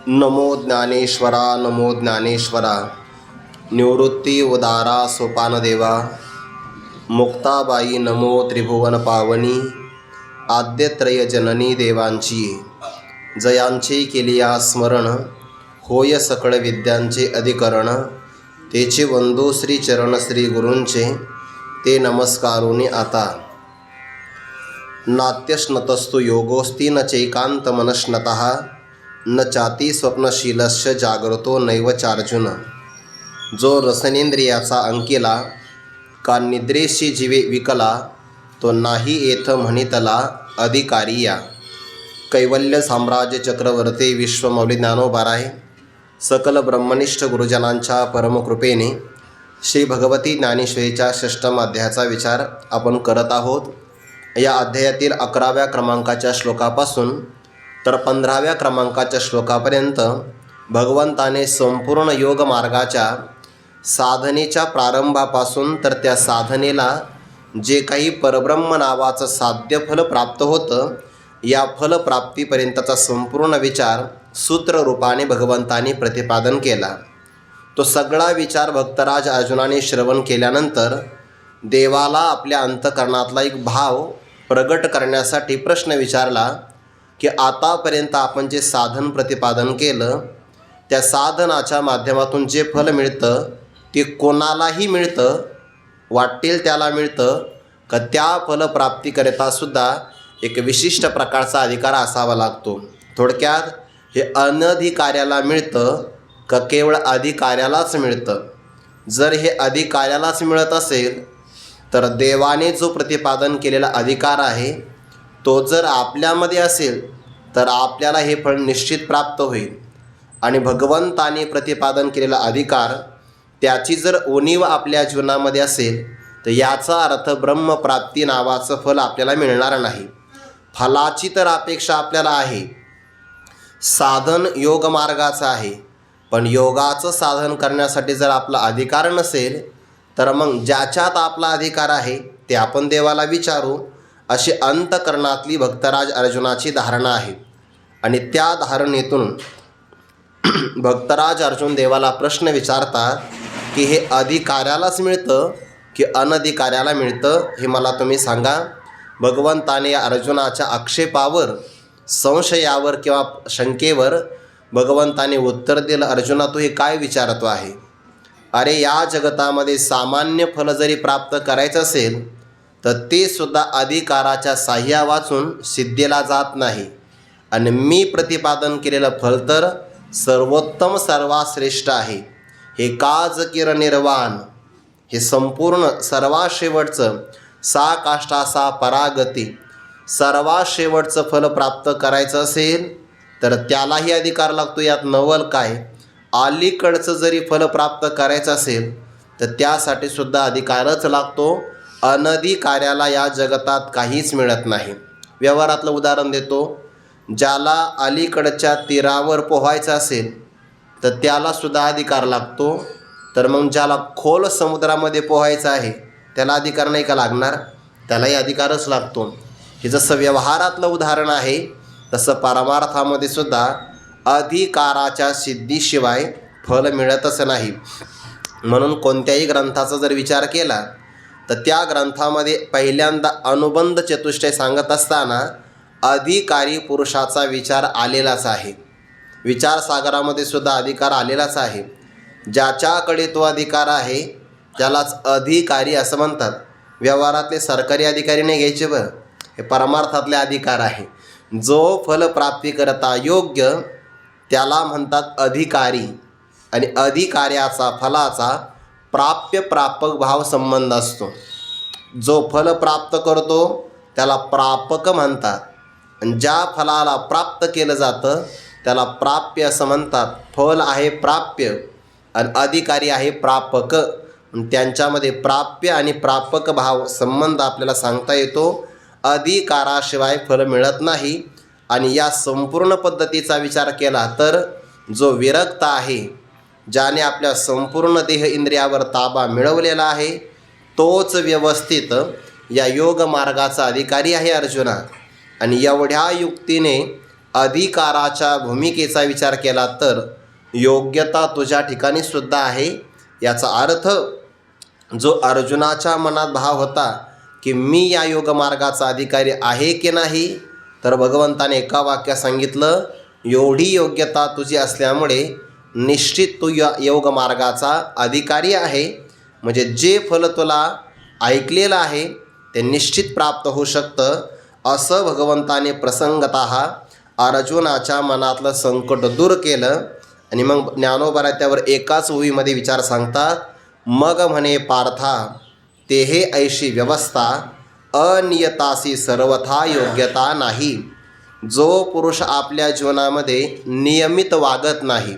नमो ज्ञानेश्वरा नमो ज्ञानेश्वरा। निवृत्ती उदारा सोपानदेवा। मुक्ताबाई नमो त्रिभुवन पावनी। आद्यत्रय जननी देवांची जयांचे केलिया स्मरण। होय सकळ विद्यांचे अधिकरण। तेचे वंदो श्री चरण श्री गुरूंचे ते नमस्कारोनी आता। नात्यश्नतस्तु योगोस्ति न चैकांत मनश्नतः न चाती स्वप्नशीलस्य जागृतो नैव चार्जुन। जो रसनेंद्रियाचा अंकिला का निद्रेशी जीवे विकला तो नाही येथ म्हणितला अधिकारी या। कैवल्य साम्राज्य चक्रवर्ती विश्वमौली ज्ञानोबाराय सकल ब्रह्मनिष्ठ गुरुजनांच्या परमकृपेने श्री भगवती ज्ञानेश्वरीच्या षष्ठम अध्यायाचा विचार आपण करत आहोत। या अध्यायातील 11व्या क्रमांकाच्या श्लोकापासून तर 15व्या क्रमांकाच्या श्लोकापर्यंत भगवंताने संपूर्ण योग मार्गाच्या साधनेच्या प्रारंभापासून तर त्या साधनेला जे काही परब्रह्म नावाचं साध्य फल प्राप्त होतं या फलप्राप्तीपर्यंतचा संपूर्ण विचार सूत्ररूपाने भगवंताने प्रतिपादन केला। तो सगळा विचार भक्तराज अर्जुनाने श्रवण केल्यानंतर देवाला आपल्या अंतःकरणातला एक भाव प्रगट करण्यासाठी प्रश्न विचारला की आतापर्यंत आपण जे साधन प्रतिपादन केलं त्या साधनाच्या माध्यमातून जे फल मिळतं ते कोणालाही मिळतं, वाटेल त्याला मिळतं का त्या फलप्राप्तीकरितासुद्धा एक विशिष्ट प्रकारचा अधिकार असावा लागतो। थोडक्यात हे अनधिकाऱ्याला मिळतं का केवळ अधिकाऱ्यालाच मिळतं? जर हे अधिकाऱ्यालाच मिळत असेल तर देवाने जो प्रतिपादन केलेला अधिकार आहे तो जर आपल्यामध्ये असेल तर आपल्याला हे फळ निश्चित प्राप्त होईल। आणि भगवंताने प्रतिपादन केलेला अधिकार त्याची जर उणीव आपल्या जीवनामध्ये असेल तर याचा अर्थ ब्रह्मप्राप्ती नावाचं फल आपल्याला मिळणार नाही। फलाची तर अपेक्षा आपल्याला आहे, साधन योग मार्गाचं आहे, पण योगाचं साधन करण्यासाठी जर आपला अधिकार नसेल तर मग ज्याच्यात आपला अधिकार आहे ते आपण देवाला विचारू अशी अंतःकरणातली भक्तराज अर्जुनाची धारणा आहे। आणि त्या धारणेतून भक्तराज अर्जुन देवाला प्रश्न विचारतात की हे अधिकाऱ्यालाच मिळतं की अनधिकाऱ्याला मिळतं हे मला तुम्ही सांगा। भगवंताने या अर्जुनाच्या आक्षेपावर, संशयावर किंवा शंकेवर भगवंताने उत्तर दिलं, अर्जुना तू हे काय विचारतो आहे? अरे या जगतामध्ये सामान्य फल जरी प्राप्त करायचं असेल तर ते सुद्धा अधिकाराच्या साह्या वाचून सिद्धीला जात नाही। आणि मी प्रतिपादन केलेलं फल तर सर्वोत्तम सर्वात श्रेष्ठ आहे। हे काज किर निर्वाण, हे संपूर्ण सर्वात शेवटचं सा काष्टा सा परागती सर्वात शेवटचं फल प्राप्त करायचं असेल तर त्यालाही अधिकार लागतो। यात नवल काय? अलीकडचं जरी फल प्राप्त करायचं असेल तर त्यासाठी सुद्धा अधिकारच लागतो। अनधिकाऱ्याला या जगतात काहीच मिळत नाही। व्यवहारातलं उदाहरण देतो, ज्याला अलीकडच्या तीरावर पोहायचं असेल तर त्याला सुद्धा अधिकार लागतो, तर मग ज्याला खोल समुद्रामध्ये पोहायचं आहे त्याला अधिकार नाही का लागणार? त्यालाही अधिकारच लागतो। हे जसं व्यवहारातलं उदाहरण आहे तसं परमार्थामध्ये सुद्धा अधिकाराच्या सिद्धीशिवाय फल मिळतच नाही। म्हणून कोणत्याही ग्रंथाचा जर विचार केला तर त्या ग्रंथामध्ये पहिल्यांदा अनुबंध चतुष्टय सांगत असताना अधिकारी पुरुषाचा विचार आलेलाच आहे। विचारसागरामध्ये सुद्धा अधिकार आलेलाच आहे। ज्याच्याकडे तो अधिकार आहे त्यालाच अधिकारी असं म्हणतात। व्यवहारातले सरकारी अधिकारी नाही घ्यायचे बरं, हे परमार्थातले अधिकार आहे। जो फलप्राप्ती करता योग्य त्याला म्हणतात अधिकारी। आणि अधिकार्याचा फलाचा प्राप्य प्रापक भाव संबंध असतो। जो फल प्राप्त करतो त्याला प्रापक म्हणतात आणि ज्या फलाला प्राप्त केलं जातं त्याला प्राप्य असं म्हणतात। फल आहे प्राप्य आणि अधिकारी आहे प्रापक। त्यांच्यामध्ये प्राप्य आणि प्रापक भाव संबंध आपल्याला सांगता येतो। अधिकाराशिवाय फल मिळत नाही। आणि या संपूर्ण पद्धतीचा विचार केला तर जो विरक्त आहे, ज्याने आपल्या संपूर्ण देह इंद्रियावर ताबा मिळवलेला आहे, तोच व्यवस्थित या योग मार्गाचा अधिकारी आहे अर्जुना। आणि एवढ्या युक्तीने अधिकाराच्या भूमिकेचा विचार केला तर योग्यता तुझ्या ठिकाणी सुद्धा आहे. याचा अर्थ जो अर्जुनाच्या मनात भाव होता की मी या योगमार्गाचा अधिकारी आहे की नाही, तर भगवंताने एका वाक्यात सांगितलं, एवढी योग्यता तुझी असल्यामुळे निश्चित तू या योगमार्गाचा अधिकारी आहे. म्हणजे जे फल तुला ऐकलेलं आहे ते निश्चित प्राप्त होऊ शकतं, असं भगवंताने प्रसंगतः अर्जुनाच्या मनातलं संकट दूर केलं. आणि मग ज्ञानोबा त्यावर एकाच ओळीमध्ये विचार सांगतात, मग म्हणे पार्था तेहे ऐशी व्यवस्था अनियतासी सर्वथा योग्यता नाही. जो पुरुष आपल्या जीवनामध्ये नियमित वागत नाही,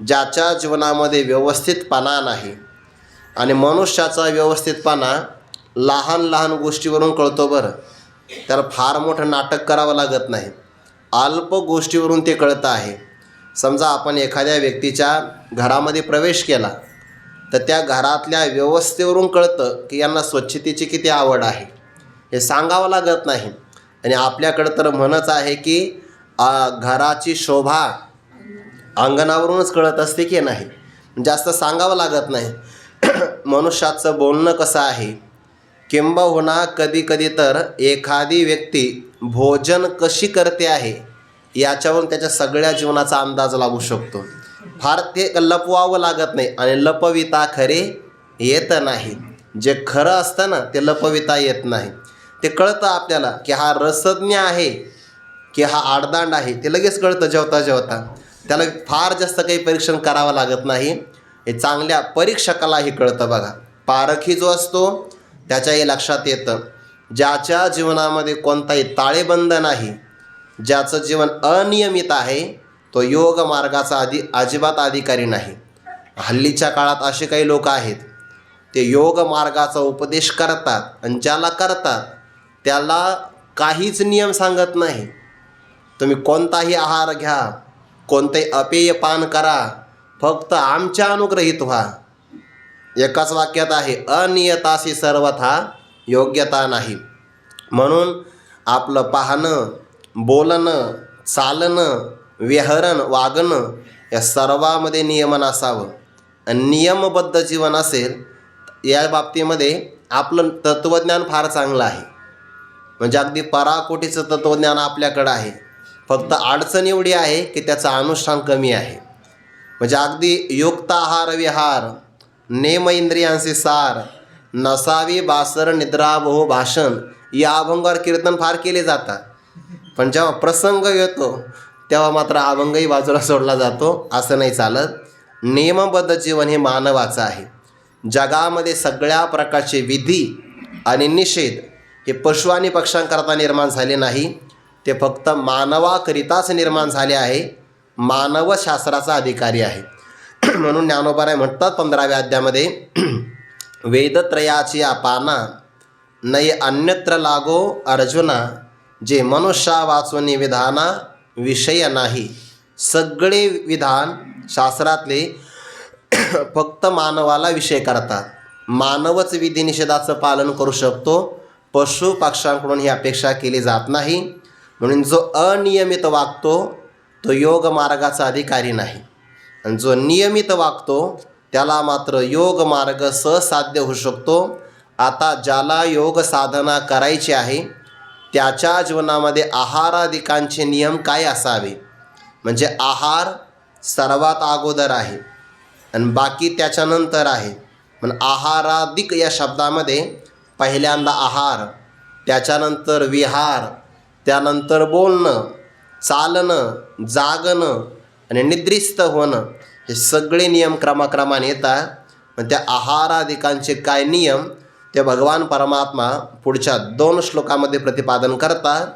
ज्याच्या जीवनामध्ये व्यवस्थितपणा नाही, आणि मनुष्याचा व्यवस्थितपणा लहान लहान गोष्टीवरून कळतो बरं. त्याला फार मोठं नाटक करावं लागत नाही, अल्प गोष्टीवरून ते कळतं आहे. समजा आपण एखाद्या व्यक्तीच्या घरामध्ये प्रवेश केला तर त्या घरातल्या व्यवस्थेवरून कळतं की यांना स्वच्छतेची किती आवड आहे, हे सांगावं लागत नाही. आणि आपल्याकडं तर म्हणच आहे की घराची शोभा अंगणावरूनच कळत असते की नाही, जास्त सांगावं लागत नाही. मनुष्याचं बोलणं कसं आहे, किंबहुना कधी कधी तर एखादी व्यक्ती भोजन कशी करते आहे याच्यावरून त्याच्या सगळ्या जीवनाचा अंदाज लागू शकतो. फार ते लपवावं लागत नाही, आणि लपविता खरे येत नाही. जे खरं असतं ना ते लपविता येत नाही. ते कळतं आपल्याला की हा रसज्ञ आहे की हा आडदांड आहे, ते लगेच कळतं जेवता जेवता. त्याला फार जास्त काही परीक्षण करावं लागत नाही. हे चांगल्या परीक्षकालाही कळतं बघा. पारखी जो असतो त्याच्याही लक्षात येतं. ज्याच्या जीवनामध्ये कोणताही ताळेबंद नाही, ज्याचं जीवन अनियमित आहे, तो योग मार्गाचा अजिबात अधिकारी नाही. हल्लीच्या काळात असे काही लोक आहेत, ते योग मार्गाचा उपदेश करतात आणि ज्याला करतात त्याला काहीच नियम सांगत नाही. तुम्ही कोणताही आहार घ्या, कोणतेही अपेय पान करा, फक्त आमच्या अनुग्रहित व्हा. एकाच वाक्यात आहे, अनियतासी सर्वथा योग्यता नाही. म्हणून आपलं पाहणं, बोलणं, चालणं, व्यवहारण, वागणं या सर्वामध्ये नियमन असावं. आणि नियमबद्ध जीवन असेल या बाबतीमध्ये आपलं तत्त्वज्ञान फार चांगलं आहे. म्हणजे अगदी पराकोटीचं तत्त्वज्ञान आपल्याकडं आहे. फक्त अडचण एवढी आहे की त्याचं अनुष्ठान कमी आहे. म्हणजे अगदी युक्त आहार विहार, नेम इंद्रियांचे सार, नसावी बासर निद्रा बहु भाषण या अभंगावर कीर्तन फार केले जातात. पण जेव्हा प्रसंग येतो तेव्हा मात्र अभंगही बाजूला सोडला जातो. असं नाही चालत. नियमबद्ध जीवन हे मानवाचं आहे. जगामध्ये सगळ्या प्रकारचे विधी आणि निषेध हे पशु आणि पक्ष्यांकरता निर्माण झाले नाही, ते फक्त मानवाकरिताच निर्माण झाले आहे. मानव शास्त्राचा अधिकारी आहे. म्हणून ज्ञानोबाराय म्हणतात 15व्या अध्यायामध्ये, वेदत्रयाची पाना नये अन्यत्र लागो अर्जुना, जे मनुष्या वाचून विधाना विषय नाही. सगळे विधान शास्त्रातले फक्त मानवाला विषय करतात. मानवच विधिनिषेधाचं पालन करू शकतो, पशु पक्ष्यांकडून ही अपेक्षा केली जात नाही. म्हणून जो अनियमित वागतो तो योग मार्गाचा अधिकारी नाही, आणि जो नियमित वागतो त्याला मात्र योग मार्ग सहसाध्य होऊ शकतो. आता ज्याला योग साधना करायची आहे त्याच्या जीवनामध्ये आहारादिकांचे नियम काय असावे, म्हणजे आहार सर्वात अगोदर आहे आणि बाकी त्याच्यानंतर आहे. पण आहारादिक या शब्दामध्ये पहिल्यांदा आहार, त्याच्यानंतर विहार, त्यानंतर बोलणं, चालणं, जागणं आणि निद्रिस्त होणं हे सगळे नियम क्रमाक्रमाने येतात. पण त्या आहारादिकांचे काय नियम ते भगवान परमात्मा पुढच्या 2 श्लोकामध्ये प्रतिपादन करतात.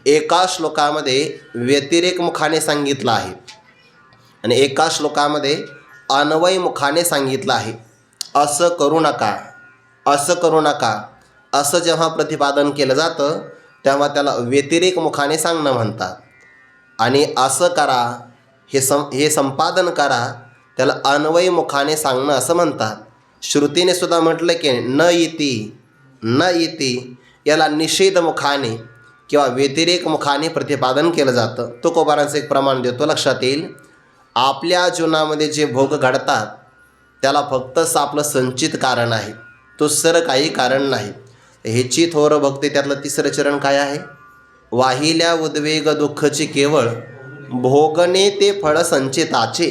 एका श्लोकामध्ये व्यतिरेक मुखाने सांगितलं आहे आणि एका श्लोकामध्ये अन्वय मुखाने सांगितलं आहे. असं करू नका, असं करू नका, असं जेव्हा प्रतिपादन केलं जातं तेव्हा त्याला व्यतिरेक मुखाने सांगणं म्हणतात. आणि असं करा, हे संपादन करा, त्याला अन्वय मुखाने सांगणं असं म्हणतात. श्रुतीने सुद्धा म्हटलं की न इति, न इति याला निषेध मुखाने, किंवा व्यतिरेक मुखाने प्रतिपादन केलं जातं. तुकोबारांचं एक प्रमाण देतो, लक्षात येईल. आपल्या जीवनामध्ये जे भोग घडतात त्याला फक्तच आपलं संचित कारण आहे, दुसरं काही कारण नाही. ह्याची थोर भक्ती त्यातलं तिसरं चरण काय आहे? वाहिल्या उद्वेग दुःखची केवळ भोगणे ते फळ संचिताचे.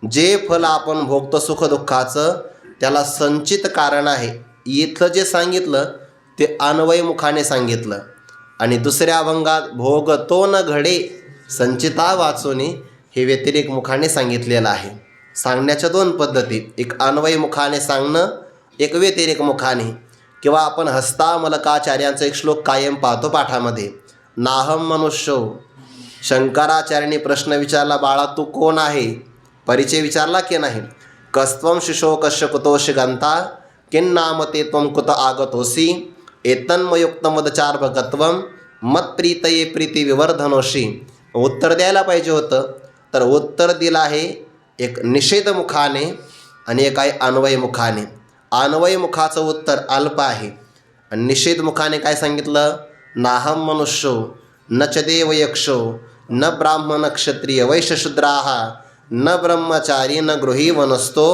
जे फल आपण भोगतो सुखदुःखाचं त्याला संचित कारण आहे. इथलं जे सांगितलं ते अन्वयमुखाने सांगितलं. आणि दुसऱ्या अभंगात भोगतो न घडे संचिता वाचोनी हे व्यतिरेक मुखाने सांगितलेलं आहे. सांगण्याच्या दोन पद्धती, एक अन्वयमुखाने सांगणं, एक व्यतिरेक मुखाने. किंवा आपण हस्तामलकाचार्यांचा एक श्लोक कायम पाहतो पाठामध्ये, नाहम मनुष्यो. शंकराचार्यांनी प्रश्न विचारला, बाळा तू कोण आहे? परिचय विचारला की नाही? कस्त्वं शिशो कश्य कुतोषि गंता किन्नाम ते त्वं कुत आगतोसी एतन्मयुक्तमदचार्भकत्वं मत्प्रीतये प्रीती विवर्धनोषी. उत्तर द्यायला पाहिजे होतं, तर उत्तर दिलं आहे एक निषेधमुखाने आणि एक आहे अन्वयमुखाने. अन्वयमुखाचं उत्तर अल्प आहे आणि निषेधमुखाने काय सांगितलं? नाहम मनुष्यो न च देव यक्षो न ब्राह्मण क्षत्रिय वैश्यशूद्राः न ब्रह्मचारी न गृही वनस्तो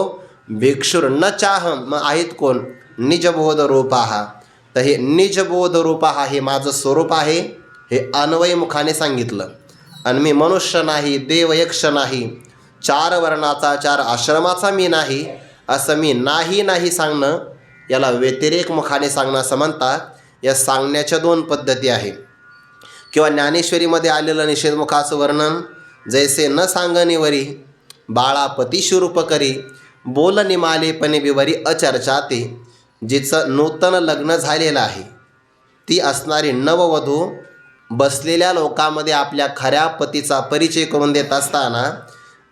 भिक्षुर्न चाहम. मग आहेत कोण? निजबोध रूपाः. तर हे निजबोध रूपाः हे माझं स्वरूप आहे, हे अन्वयमुखाने सांगितलं. आणि मी मनुष्य नाही, देव यक्ष नाही, 4 वर्णाचा 4 आश्रमाचा मी नाही, असं मी नाही नाही सांगणं याला व्यतिरेक मुखाने सांगणं असं म्हणतात. या सांगण्याच्या दोन पद्धती आहे. किंवा ज्ञानेश्वरीमध्ये आलेलं निषेधमुखाचं वर्णन, जैसे न सांगणीवरी बाळापती शुरूप करी बोल निमालेपणे विवरी अचर्चा ते. जिचं नूतन लग्न झालेलं आहे ती असणारी नववधू बसलेल्या लोकांमध्ये आपल्या खऱ्या पतीचा परिचय करून देत असताना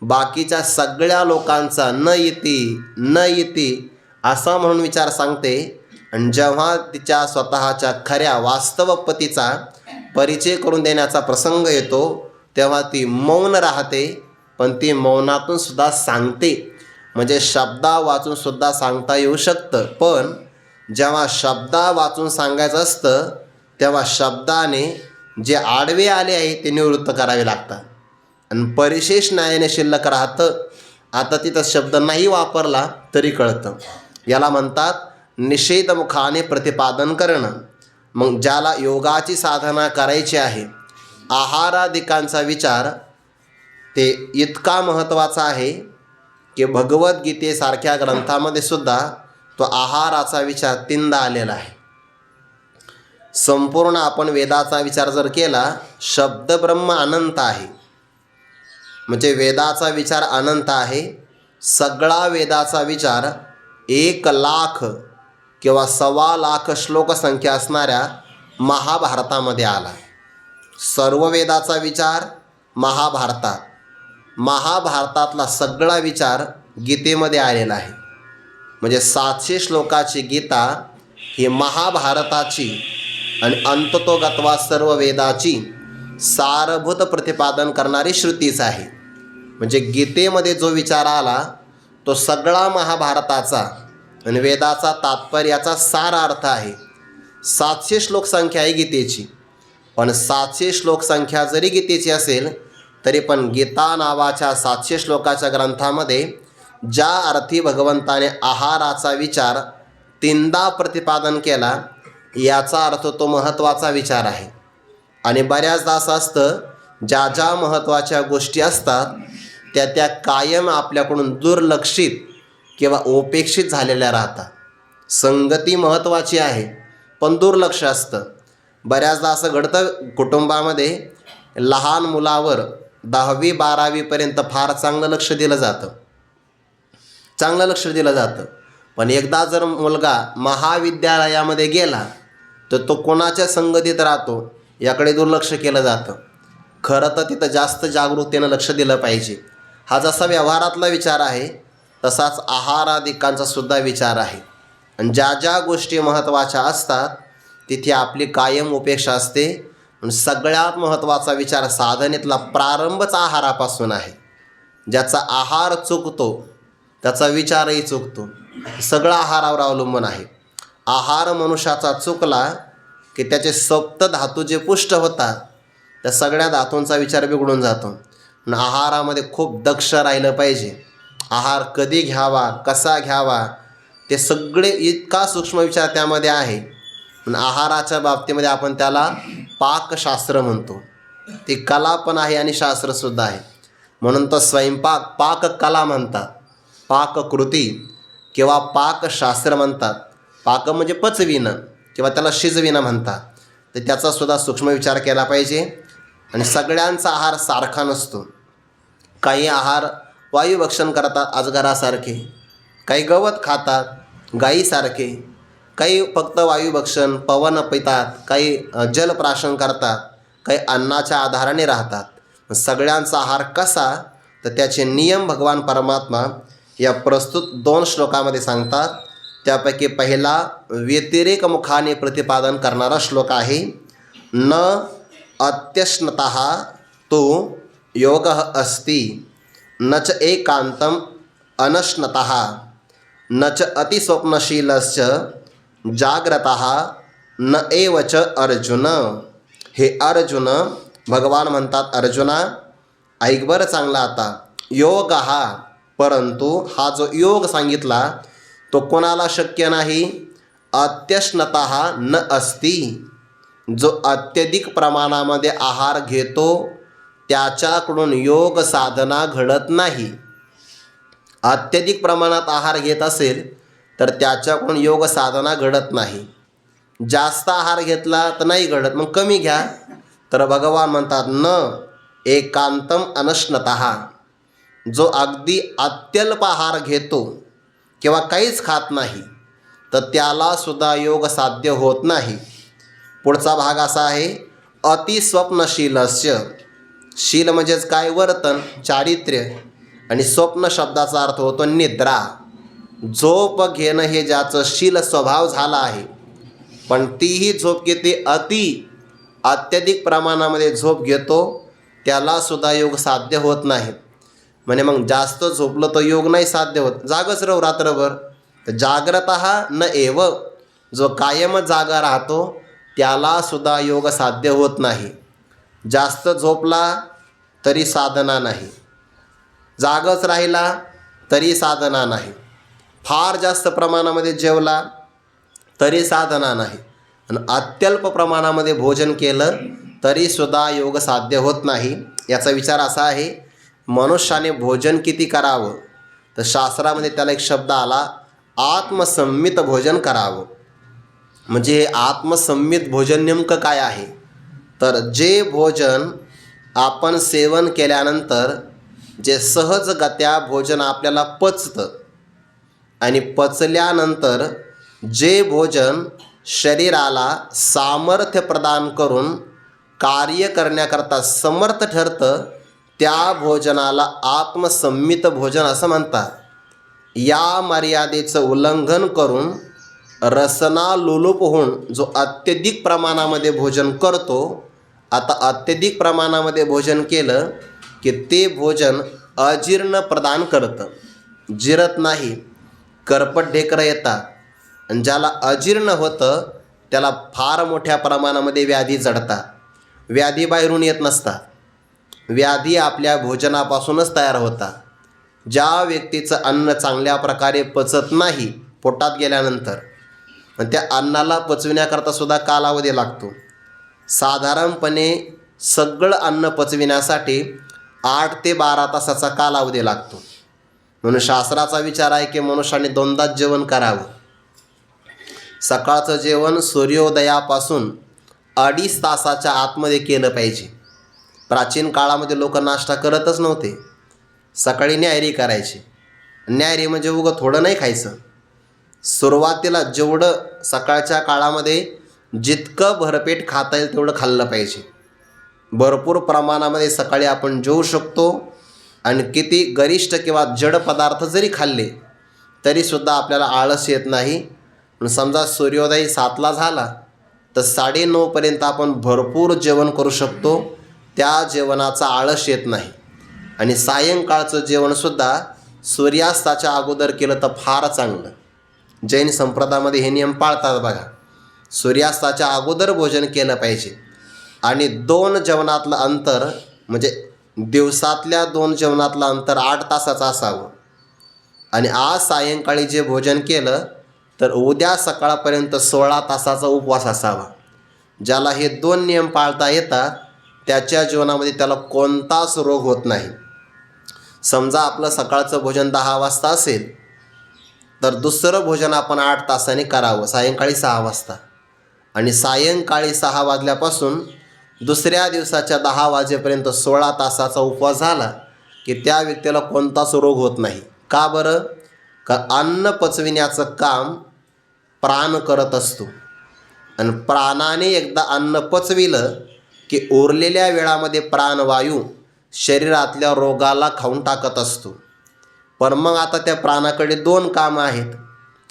बाकीच्या सगळ्या लोकांचा न येती असा म्हणून विचार सांगते. आणि जेव्हा तिच्या स्वतःच्या खऱ्या वास्तव पतीचा परिचय करून देण्याचा प्रसंग येतो तेव्हा ती मौन राहते, पण ती मौनातून सुद्धा सांगते. म्हणजे शब्दा वाचून सुद्धा सांगता येऊ शकतं, पण जेव्हा शब्दा वाचून सांगायचं असतं तेव्हा शब्दाने जे आडवे आले आहे ते निवृत्त करावे लागतात. आणि परिशेष न्यायाने शिल्लक राहतं. आता तिथं शब्द नाही वापरला तरी कळतं. याला म्हणतात निषेधमुखाने प्रतिपादन करणं. मग ज्याला योगाची साधना करायची आहे, आहारादिकांचा विचार ते इतका महत्त्वाचा आहे की भगवद्गीतेसारख्या ग्रंथामध्ये सुद्धा तो आहाराचा विचार 3दा आलेला आहे. संपूर्ण आपण वेदाचा विचार जर केला, शब्द ब्रह्म अनंत आहे, म्हणजे वेदाचा विचार अनंत आहे. सगळा वेदाचा विचार 1,00,000 किंवा 1,25,00,000 श्लोकसंख्या असणाऱ्या महाभारतामध्ये आला. सर्व वेदाचा विचार महाभारतात, महाभारतातला सगळा विचार गीतेमध्ये आलेला आहे. म्हणजे 700 श्लोकाची गीता ही महाभारताची आणि अंततोगत्वा सर्व वेदाची सारभूत प्रतिपादन करणारी श्रुतीच आहे. म्हणजे गीतेमध्ये जो विचार आला तो सगळा महाभारताचा आणि वेदाचा तात्पर्याचा सार अर्थ आहे. 700 श्लोकसंख्या आहे गीतेची, पण 700 श्लोकसंख्या जरी गीतेची असेल तरी पण गीता नावाच्या 700 श्लोकाच्या ग्रंथामध्ये ज्या अर्थी भगवंताने आहाराचा विचार 3दा प्रतिपादन केला याचा अर्थ तो महत्त्वाचा विचार आहे. आणि बऱ्याचदा असं असतं, ज्या ज्या महत्त्वाच्या गोष्टी असतात त्या त्या कायम आपल्याकडून दुर्लक्षित किंवा उपेक्षित झालेल्या राहतात. संगती महत्त्वाची आहे पण दुर्लक्ष असतं. बऱ्याचदा असं घडतं कुटुंबामध्ये, लहान मुलावर 10वी 12वीपर्यंत फार चांगलं लक्ष दिलं जातं, पण एकदा जर मुलगा महाविद्यालयामध्ये गेला तर तो कोणाच्या संगतीत राहतो याकडे दुर्लक्ष केलं जातं. खरं तर तिथं जास्त जागरूकतेनं लक्ष दिलं पाहिजे. हा जसा व्यवहारातला विचार आहे तसाच आहारादिकांचा सुद्धा विचार आहे. आणि ज्या ज्या गोष्टी महत्त्वाच्या असतात तिथे आपली कायम उपेक्षा असते. सगळ्यात महत्त्वाचा विचार साधनेतला प्रारंभच आहारापासून आहे. ज्याचा आहार चुकतो त्याचा विचारही चुकतो. सगळं आहारावर अवलंबून आहे. आहार मनुष्याचा चुकला की त्याचे सप्त धातू जे पुष्ट होतात त्या सगळ्या धातूंचा विचार बिघडून जातो. आणि आहारामध्ये खूप दक्ष राहिलं पाहिजे. आहार कधी घ्यावा, कसा घ्यावा, ते सगळे इतका सूक्ष्म विचार त्यामध्ये आहे. पण आहाराच्या बाबतीमध्ये आपण त्याला पाकशास्त्र म्हणतो. ती कला पण आहे आणि शास्त्रसुद्धा आहे. म्हणून तर स्वयंपाक पाककला म्हणतात, पाककृती किंवा पाकशास्त्र म्हणतात. पाक म्हणजे पचविणं किंवा त्याला शिजविणं म्हणतात. तर त्याचासुद्धा सूक्ष्म विचार केला पाहिजे. आणि सगळ्यांचा आहार सारखा नसतो. काही आहार वायुभक्षण करतात अजगरासारखे, काही गवत खातात गाईसारखे, काही फक्त वायुभक्षण पवन पितात, काही जलप्राशन करतात, काही अन्नाच्या आधाराने राहतात. सगळ्यांचा आहार कसा, तर त्याचे नियम भगवान परमात्मा या प्रस्तुत 2 श्लोकामध्ये सांगतात. त्यापैकी पहिला व्यतिरेक मुखाने प्रतिपादन करणारा श्लोक आहे. न अत्यश्नतः तो योगः अस्ति, न च एकांतम अनश्नतः, न च अतिस्वप्नशीलश्च जाग्रतः, न एव च अर्जुन. हे अर्जुन, भगवान म्हणतात अर्जुना ऐक बरं चांगला आता. योग हा, परंतु हा जो योग सांगितला तो कोणाला शक्य नाही. अत्यश्नतः न अस्ति, जो अत्यधिक प्रमाणामध्ये आहार घेतो त्याच्याकडून योग साधना घडत नाही. अत्यधिक प्रमाणात आहार घेत असेल तर त्याच्याकडून योग साधना घडत नाही. जास्त आहार घेतला तर नाही घडत, मग कमी घ्या. तर भगवान म्हणतात न एकांतम अनश्नतः, जो अगदी अत्यल्प आहार घेतो किंवा काहीच खात नाही तर त्यालासुद्धा योग साध्य होत नाही. पुढचा भाग असा आहे अतिस्वप्नशीलस्य. शील म्हणजेच काय, वर्तन, चारित्र्य. आणि स्वप्न शब्दाचा अर्थ होतो निद्रा. झोप घेणं हे ज्याचं शील स्वभाव झाला आहे, पण तीही झोप घेते अत्यधिक प्रमाणामध्ये झोप घेतो त्यालासुद्धा योग साध्य होत नाही. म्हणजे मग जास्त झोपलं तर योग नाही साध्य होत. जागच राहू रात्रभर. तर जाग्रतः न एव, जो कायम जागा राहतो त्यालासुद्धा योग साध्य होत नाही. जास्त झोपला तरी साधना नाही, जागच राहिला तरी साधना नाही, फार जास्त प्रमाणामध्ये जेवला तरी साधना नाही, आणि अत्यल्प प्रमाणामध्ये भोजन केलं तरीसुद्धा योग साध्य होत नाही. याचा विचार असा आहे, मनुष्याने भोजन किती करावं, तर शास्त्रामध्ये त्याला एक शब्द आला आत्मसंमित भोजन करावं. म्हणजे हे आत्मसंमित भोजन नेमकं काय आहे, तर जे भोजन आपण सेवन केल्यानंतर जे सहजगत्या भोजन आपल्याला पचतं आणि पचल्यानंतर जे भोजन शरीराला सामर्थ्य प्रदान करून कार्य करण्याकरता समर्थ ठरतं त्या भोजनाला आत्मसंमित भोजन असं म्हणतात. या मर्यादेचं उल्लंघन करून रसना लोलुप होऊन जो अत्यधिक प्रमाणामध्ये भोजन करतो, आता अत्यधिक प्रमाणामध्ये भोजन केलं की ते भोजन अजीर्ण प्रदान करतं, जिरत नाही, करपट ढेकरं येतात. आणि ज्याला अजीर्ण होतं त्याला फार मोठ्या प्रमाणामध्ये व्याधी जडतात. व्याधी बाहेरून येत नसतात, व्याधी आपल्या भोजनापासूनच तयार होतात. ज्या व्यक्तीचं अन्न चांगल्या प्रकारे पचत नाही पोटात गेल्यानंतर, आणि त्या अन्नाला पचविण्याकरता सुद्धा कालावधी लागतो. साधारणपणे सगळं अन्न पचविण्यासाठी 8 ते 12 तासाचा कालावधी लागतो. म्हणून शास्त्राचा विचार आहे की मनुष्याने 2दाच जेवण करावं. सकाळचं जेवण सूर्योदयापासून 2.5 तासाच्या आतमध्ये केलं पाहिजे. प्राचीन काळामध्ये लोक नाश्ता करतच नव्हते, सकाळी न्याहारी करायची. न्याहारी म्हणजे उगं थोडं नाही खायचं. सुरुवातीला जेवढं सकाळच्या काळामध्ये जितकं भरपेट खाता येईल तेवढं खाल्लं पाहिजे. भरपूर प्रमाणामध्ये सकाळी आपण जेवू शकतो, आणि किती गरिष्ठ किंवा जड पदार्थ जरी खाल्ले तरीसुद्धा आपल्याला आळस येत नाही. समजा सूर्योदय 7ला झाला तर 9:30पर्यंत आपण भरपूर जेवण करू शकतो, त्या जेवणाचा आळस येत नाही. आणि सायंकाळचं जेवणसुद्धा सूर्यास्ताच्या अगोदर केलं तर फार चांगलं. जैन संप्रदायामध्ये हे नियम पाळतात बघा. सूर्यास्ताच्या अगोदर भोजन केलं पाहिजे. आणि 2 जेवणातलं अंतर म्हणजे दिवसातल्या 2 जेवणातलं अंतर 8 तासाचं असावं. आणि आज सायंकाळी जे भोजन केलं तर उद्या सकाळपर्यंत 16 तासाचा उपवास असावा. ज्याला हे 2 नियम पाळता येतात त्याच्या जीवनामध्ये त्याला कोणताच रोग होत नाही. समजा आपलं सकाळचं भोजन 10 वाजता असेल तर दुसरं भोजन आपण 8 तासांनी करावं, सायंकाळी 6 वाजता. आणि सायंकाळी 6 वाजल्यापासून दुसऱ्या दिवसाच्या 10 वाजेपर्यंत 16 तासाचा उपवास झाला की त्या व्यक्तीला कोणताच रोग होत नाही. का बरं? का अन्न पचविण्याचं काम प्राण करत असतो. आणि प्राणाने एकदा अन्न पचविलं की उरलेल्या वेळामध्ये प्राणवायू शरीरातल्या रोगाला खाऊन टाकत असतो. पण मग आता त्या प्राणाकडे 2 कामं आहेत.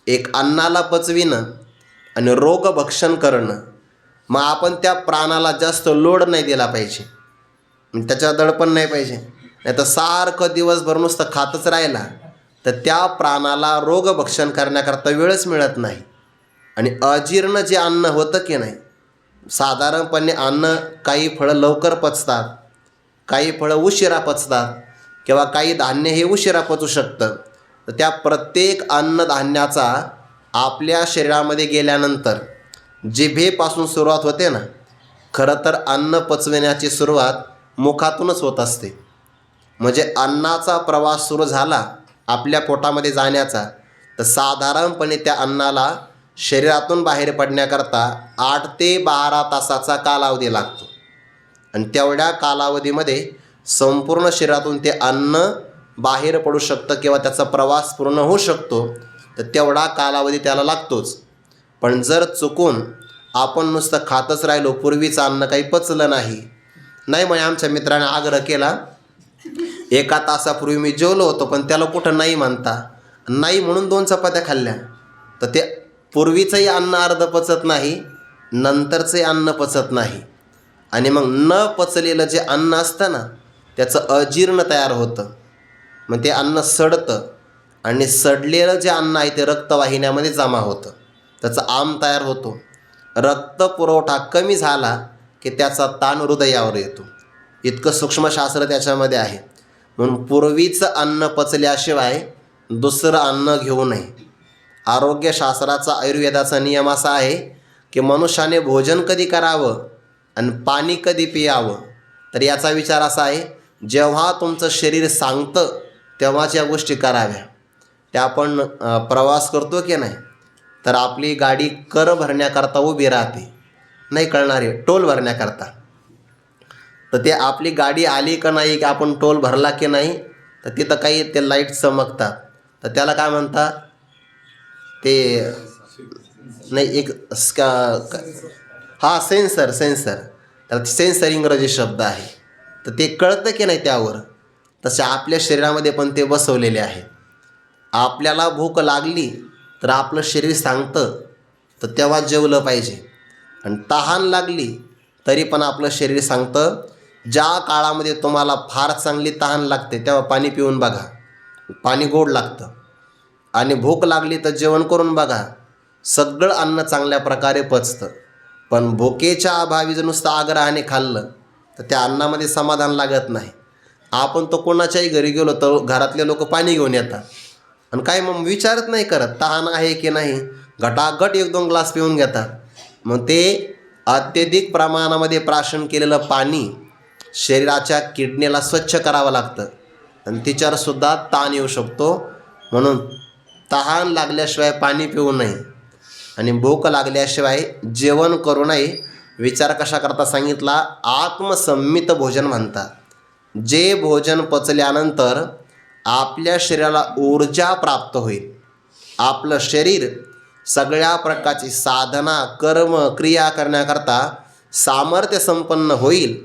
एक अन्नाला पचविणं आणि रोगभक्षण करणं. मग आपण त्या प्राणाला जास्त लोड नाही दिला पाहिजे, त्याच्यावर दडपण नाही पाहिजे. नाही तर सारखं दिवसभर नुसतं खातच राहिला तर त्या प्राणाला रोगभक्षण करण्याकरता वेळच मिळत नाही. आणि अजीर्ण जे अन्न होतं की नाही, साधारणपणे अन्न काही फळं लवकर पचतात, काही फळं उशिरा पचतात किंवा काही धान्य हे उशिरा पचू शकतं. तर त्या प्रत्येक अन्नधान्याचा आपल्या शरीरामध्ये गेल्यानंतर जिभेपासून सुरुवात होते ना. खरं तर अन्न पचविण्याची सुरुवात मुखातूनच होत असते. म्हणजे अन्नाचा प्रवास सुरू झाला आपल्या पोटामध्ये जाण्याचा तर साधारणपणे त्या अन्नाला शरीरातून बाहेर पडण्याकरता 8 ते 12 तासाचा कालावधी लागतो. आणि तेवढ्या कालावधीमध्ये संपूर्ण शरीरातून ते अन्न बाहेर पडू शकतं किंवा त्याचा प्रवास पूर्ण होऊ शकतो. तर तेवढा कालावधी त्याला लागतोच. पण जर चुकून आपण नुसतं खातच राहिलो, पूर्वीचं अन्न काही पचलं नाही, मग आमच्या मित्राने आग्रह केला, 1 तासापूर्वी मी जेवलो होतो पण त्याला कुठं नाही म्हणता, नाही म्हणून 2 चपात्या खाल्ल्या. तर ते पूर्वीचंही अन्न अर्ध पचत नाही, नंतरचंही अन्न पचत नाही. आणि मग न पचलेलं जे अन्न असतं ना त्याचं अजीर्ण तयार होतं. मग ते अन्न सडतं आणि सडलेलं जे अन्न आहे ते रक्तवाहिन्यामध्ये जमा होतं, त्याचा आम तयार होतो. रक्तपुरवठा कमी झाला की त्याचा ताण हृदयावर येतो. इतकं सूक्ष्मशास्त्र त्याच्यामध्ये आहे. म्हणून पूर्वीचं अन्न पचल्याशिवाय दुसरं अन्न घेऊ नये. आरोग्यशास्त्राचा आयुर्वेदाचा नियम असा आहे की मनुष्याने भोजन कधी करावं आणि पाणी कधी पियावं. तर याचा विचार असा आहे, जेव्हा तुमचं शरीर सांगतं तेव्हाच या गोष्टी कराव्या. त्या आपण प्रवास करतो की नाही तर आपली गाडी कर भरण्याकरता उभी राहते, नाही कळणारे टोल भरण्याकरता. तर ते आपली गाडी आली का नाही की आपण टोल भरला की नाही तर तिथं काही ते लाईट चमकतात. तर त्याला काय म्हणतात ते नाही एक सेन्सर त्याला सेन्सर इंग्रजी शब्द आहे. तर ते कळतं की नाही त्यावर. तसे आपल्या शरीरामध्ये पण ते बसवलेले आहे. आपल्याला भूक लागली तर आपलं शरीर सांगतं तर तेव्हा जेवलं पाहिजे. आणि तहान लागली तरी पण आपलं शरीर सांगतं, ज्या काळामध्ये तुम्हाला फार चांगली तहान लागते तेव्हा पाणी पिऊन बघा, पाणी गोड लागतं. आणि भूक लागली तर जेवण करून बघा, सगळं अन्न चांगल्या प्रकारे पचतं. पण भुकेच्या अभावी जर नुसतं आग्रहाने खाल्लं तर त्या अन्नामध्ये समाधान लागत नाही. आपण तो कोणाच्याही घरी गेलो तर घरातले लोक पाणी घेऊन येतात आणि काय मग विचारत नाही करत तहान आहे की नाही, घटाघट 1-2 ग्लास पिऊन घेतात. मग ते अत्यधिक प्रमाणामध्ये प्राशन केलेलं पाणी शरीराच्या किडनीला स्वच्छ करावं लागतं आणि तिच्यावरसुद्धा ताण येऊ शकतो. म्हणून तहान लागल्याशिवाय पाणी पिऊ नये आणि भूक लागल्याशिवाय जेवण करू नये. विचार कशा करता सांगितला, आत्मसंमित भोजन म्हणतात. जे भोजन पचल्यानंतर आपल्या शरीराला ऊर्जा प्राप्त होईल, आपलं शरीर सगळ्या प्रकारची साधना कर्म क्रिया करण्याकरता सामर्थ्य संपन्न होईल,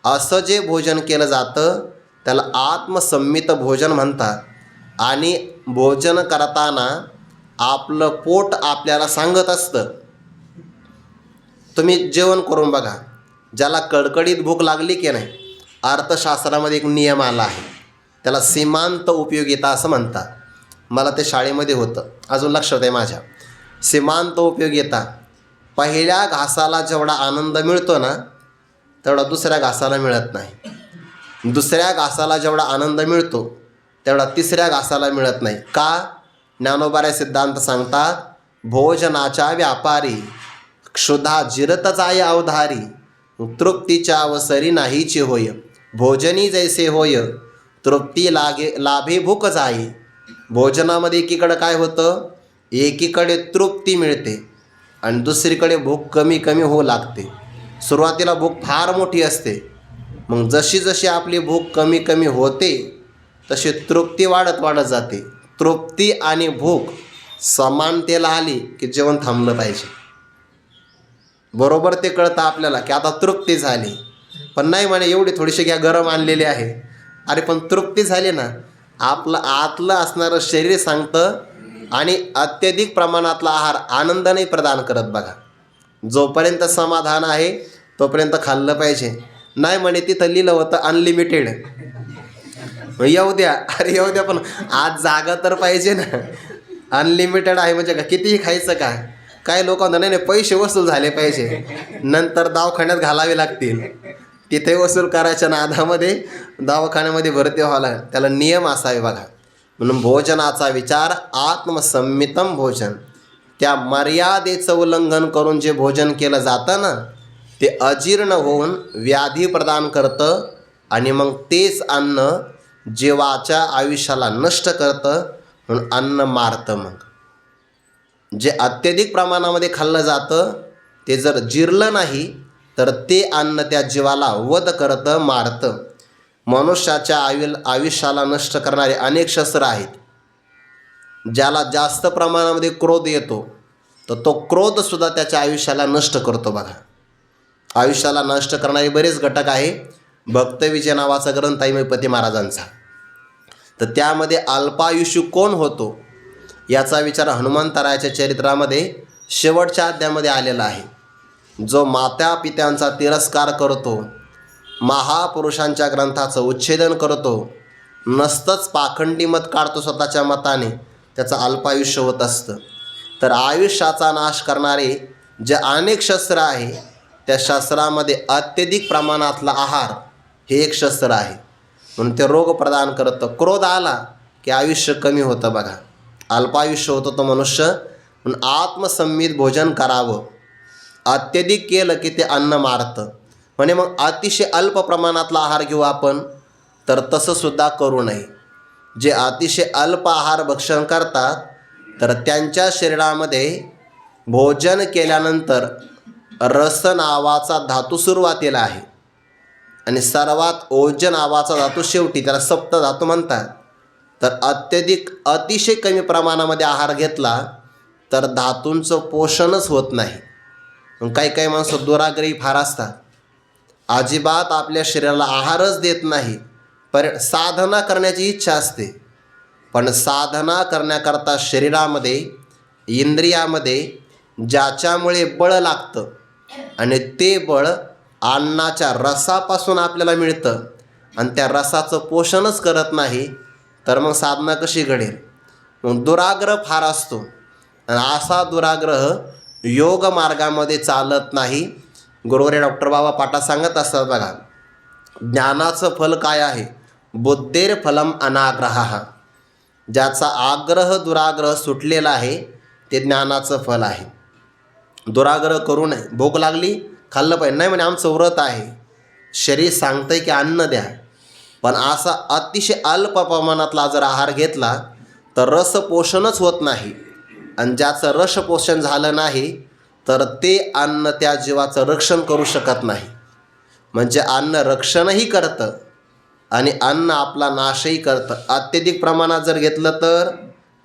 असं जे भोजन केलं जातं त्याला आत्मसंमित भोजन म्हणतात. आणि भोजन करताना आपलं पोट आपल्याला सांगत असतं, तुम्ही जेवण करून बघा. ज्याला कडकडीत भूक लागली की नाही, अर्थशास्त्रामध्ये एक नियम आला आहे, त्याला सीमांत उपयोगिता असं म्हणतात. मला ते शाळेमध्ये होतं, अजून लक्षात आहे माझ्या. सीमांत उपयोगिता पहिल्या घासाला जेवढा आनंद मिळतो ना तेवढा दुसऱ्या घासाला मिळत नाही. दुसऱ्या घासाला जेवढा आनंद मिळतो तेवढा तिसऱ्या घासाला मिळत नाही. का? ज्ञानोबाराय सिद्धांत सांगतात, भोजनाच्या व्यापारी क्षुधा जिरत जाय अवधारी, तृप्तीच्या अवसरी नाहीची होय. भोजनी जैसे होय तृप्ती लाभे भूक जाई. भोजनामध्ये एकीकडे काय होतं, एकीकडे तृप्ती मिळते आणि दुसरीकडे भूक कमी कमी होऊ लागते. सुरुवातीला भूक फार मोठी असते, मग जशी जशी आपली भूक कमी कमी होते तशी तृप्ती वाढत वाढत जाते. तृप्ती आणि भूक समानतेला आली की जेवण थांबलं पाहिजे. बरोबर ते कळतं आपल्याला की आता तृप्ती झाली, पण नाही म्हणे एवढी थोडीशी घ्या, गरम आणलेली आहे. अरे पण तृप्ती झाली ना, आपलं आतलं असणारं शरीर सांगतं आणि अत्यधिक प्रमाणातला आहार आनंद नाही प्रदान करत. बघा, जोपर्यंत समाधान आहे तोपर्यंत खाल्लं पाहिजे. नाही म्हणे तिथं लिहिलं होतं अनलिमिटेड, येऊ द्या. अरे येऊ द्या, पण आज जागा तर पाहिजे ना. अनलिमिटेड आहे म्हणजे का कितीही खायचं का? काही लोक म्हणतात नाही पैसे वसूल झाले पाहिजे, नंतर दवाखान्यात घालावे लागतील. तिथे वसूल करायच्या नादामध्ये दवाखान्यामध्ये भरती व्हायला, त्याला नियम असावे. बघा, म्हणून भोजनाचा विचार आत्मसंमितम भोजन. त्या मर्यादेचं उल्लंघन करून जे भोजन केलं जातं ना ते अजीर्ण होऊन व्याधी प्रदान करतं आणि मग तेच अन्न जीवाच्या आयुष्याला नष्ट करतं, म्हणून अन्न मारतं. मग जे अत्यधिक प्रमाणामध्ये खाल्लं जातं ते जर जिरलं नाही तर ते अन्न त्या जीवाला वध करतं, मारतं. मनुष्याच्या आयुष्याला नष्ट करणारे अनेक शस्त्र आहेत. ज्याला जास्त प्रमाणामध्ये क्रोध येतो तर तो क्रोधसुद्धा त्याच्या आयुष्याला नष्ट करतो. बघा, आयुष्याला नष्ट करणारे बरेच घटक आहे. भक्तविजय नावाचा ग्रंथ आहे मैपती महाराजांचा, तर त्यामध्ये अल्पायुष्य कोण होतो याचा विचार हनुमंतरायाच्या चरित्रामध्ये शेवटच्या अध्यायामध्ये आलेला आहे. जो माता पित्यांचा तिरस्कार करतो, महापुरुषांच्या ग्रंथाचं उच्छेदन करतो, नसतंच पाखंडी मत काढतो स्वतःच्या मताने, त्याचं अल्पायुष्य होत असतं. तर आयुष्याचा नाश करणारे जे अनेक शस्त्र आहे त्या शस्त्रामध्ये अत्यधिक प्रमाणातला आहार हे एक शस्त्र आहे, म्हणून ते रोग प्रदान करतं. क्रोध आला की आयुष्य कमी होतं. बघा, अल्पायुष्य होतं तो मनुष्य. म्हणून आत्मसंमित भोजन करावं. अत्यधिक केलं की ते अन्न मारतं. म्हणे मग अतिशय अल्प प्रमाणातला आहार घेऊ आपण, तर तसंसुद्धा करू नये. जे अतिशय अल्प आहार भक्षण करतात तर त्यांच्या शरीरामध्ये भोजन केल्यानंतर रस नावाचा धातू सुरुवातीला आहे आणि सर्वात ओज नावाचा धातू शेवटी, त्याला सप्त धातू म्हणतात. तर अतिशय कमी प्रमाणामध्ये आहार घेतला तर धातूंचं पोषणच होत नाही. मग काही माणसं दुराग्रही फार असतात, अजिबात आपल्या शरीराला आहारच देत नाही. साधना करण्याची इच्छा असते, पण साधना करण्याकरता शरीरामध्ये इंद्रियामध्ये ज्याच्यामुळे बळ लागतं आणि ते बळ अन्नाच्या रसापासून आपल्याला मिळतं आणि त्या रसाचं पोषणच करत नाही, तर मग साधना कशी घडेल? मग दुराग्रह फार असतो आणि असा दुराग्रह योग मार्गामध्ये चालत नाही. गुरुवर्य डॉक्टर बाबा पाटा सांगत असतात. बघा, ज्ञानाचं फल काय आहे? बुद्धेर फलम अनाग्रह. ज्याचा आग्रह दुराग्रह सुटलेला आहे ते ज्ञानाचं फल आहे. दुराग्रह करू नये. भूक लागली खाल्लं पाहिजे, नाही म्हणे आमचं व्रत आहे, शरीर सांगतंय की अन्न द्या, पण असा अतिशय अल्प प्रमाणातला जर आहार घेतला तर रसपोषणच होत नाही आणि ज्याचं रसपोषण झालं नाही तर ते अन्न त्या जीवाचं रक्षण करू शकत नाही. म्हणजे अन्न रक्षणही करतं आणि अन्न आपला नाशही करतं. अत्यधिक प्रमाणात जर घेतलं तर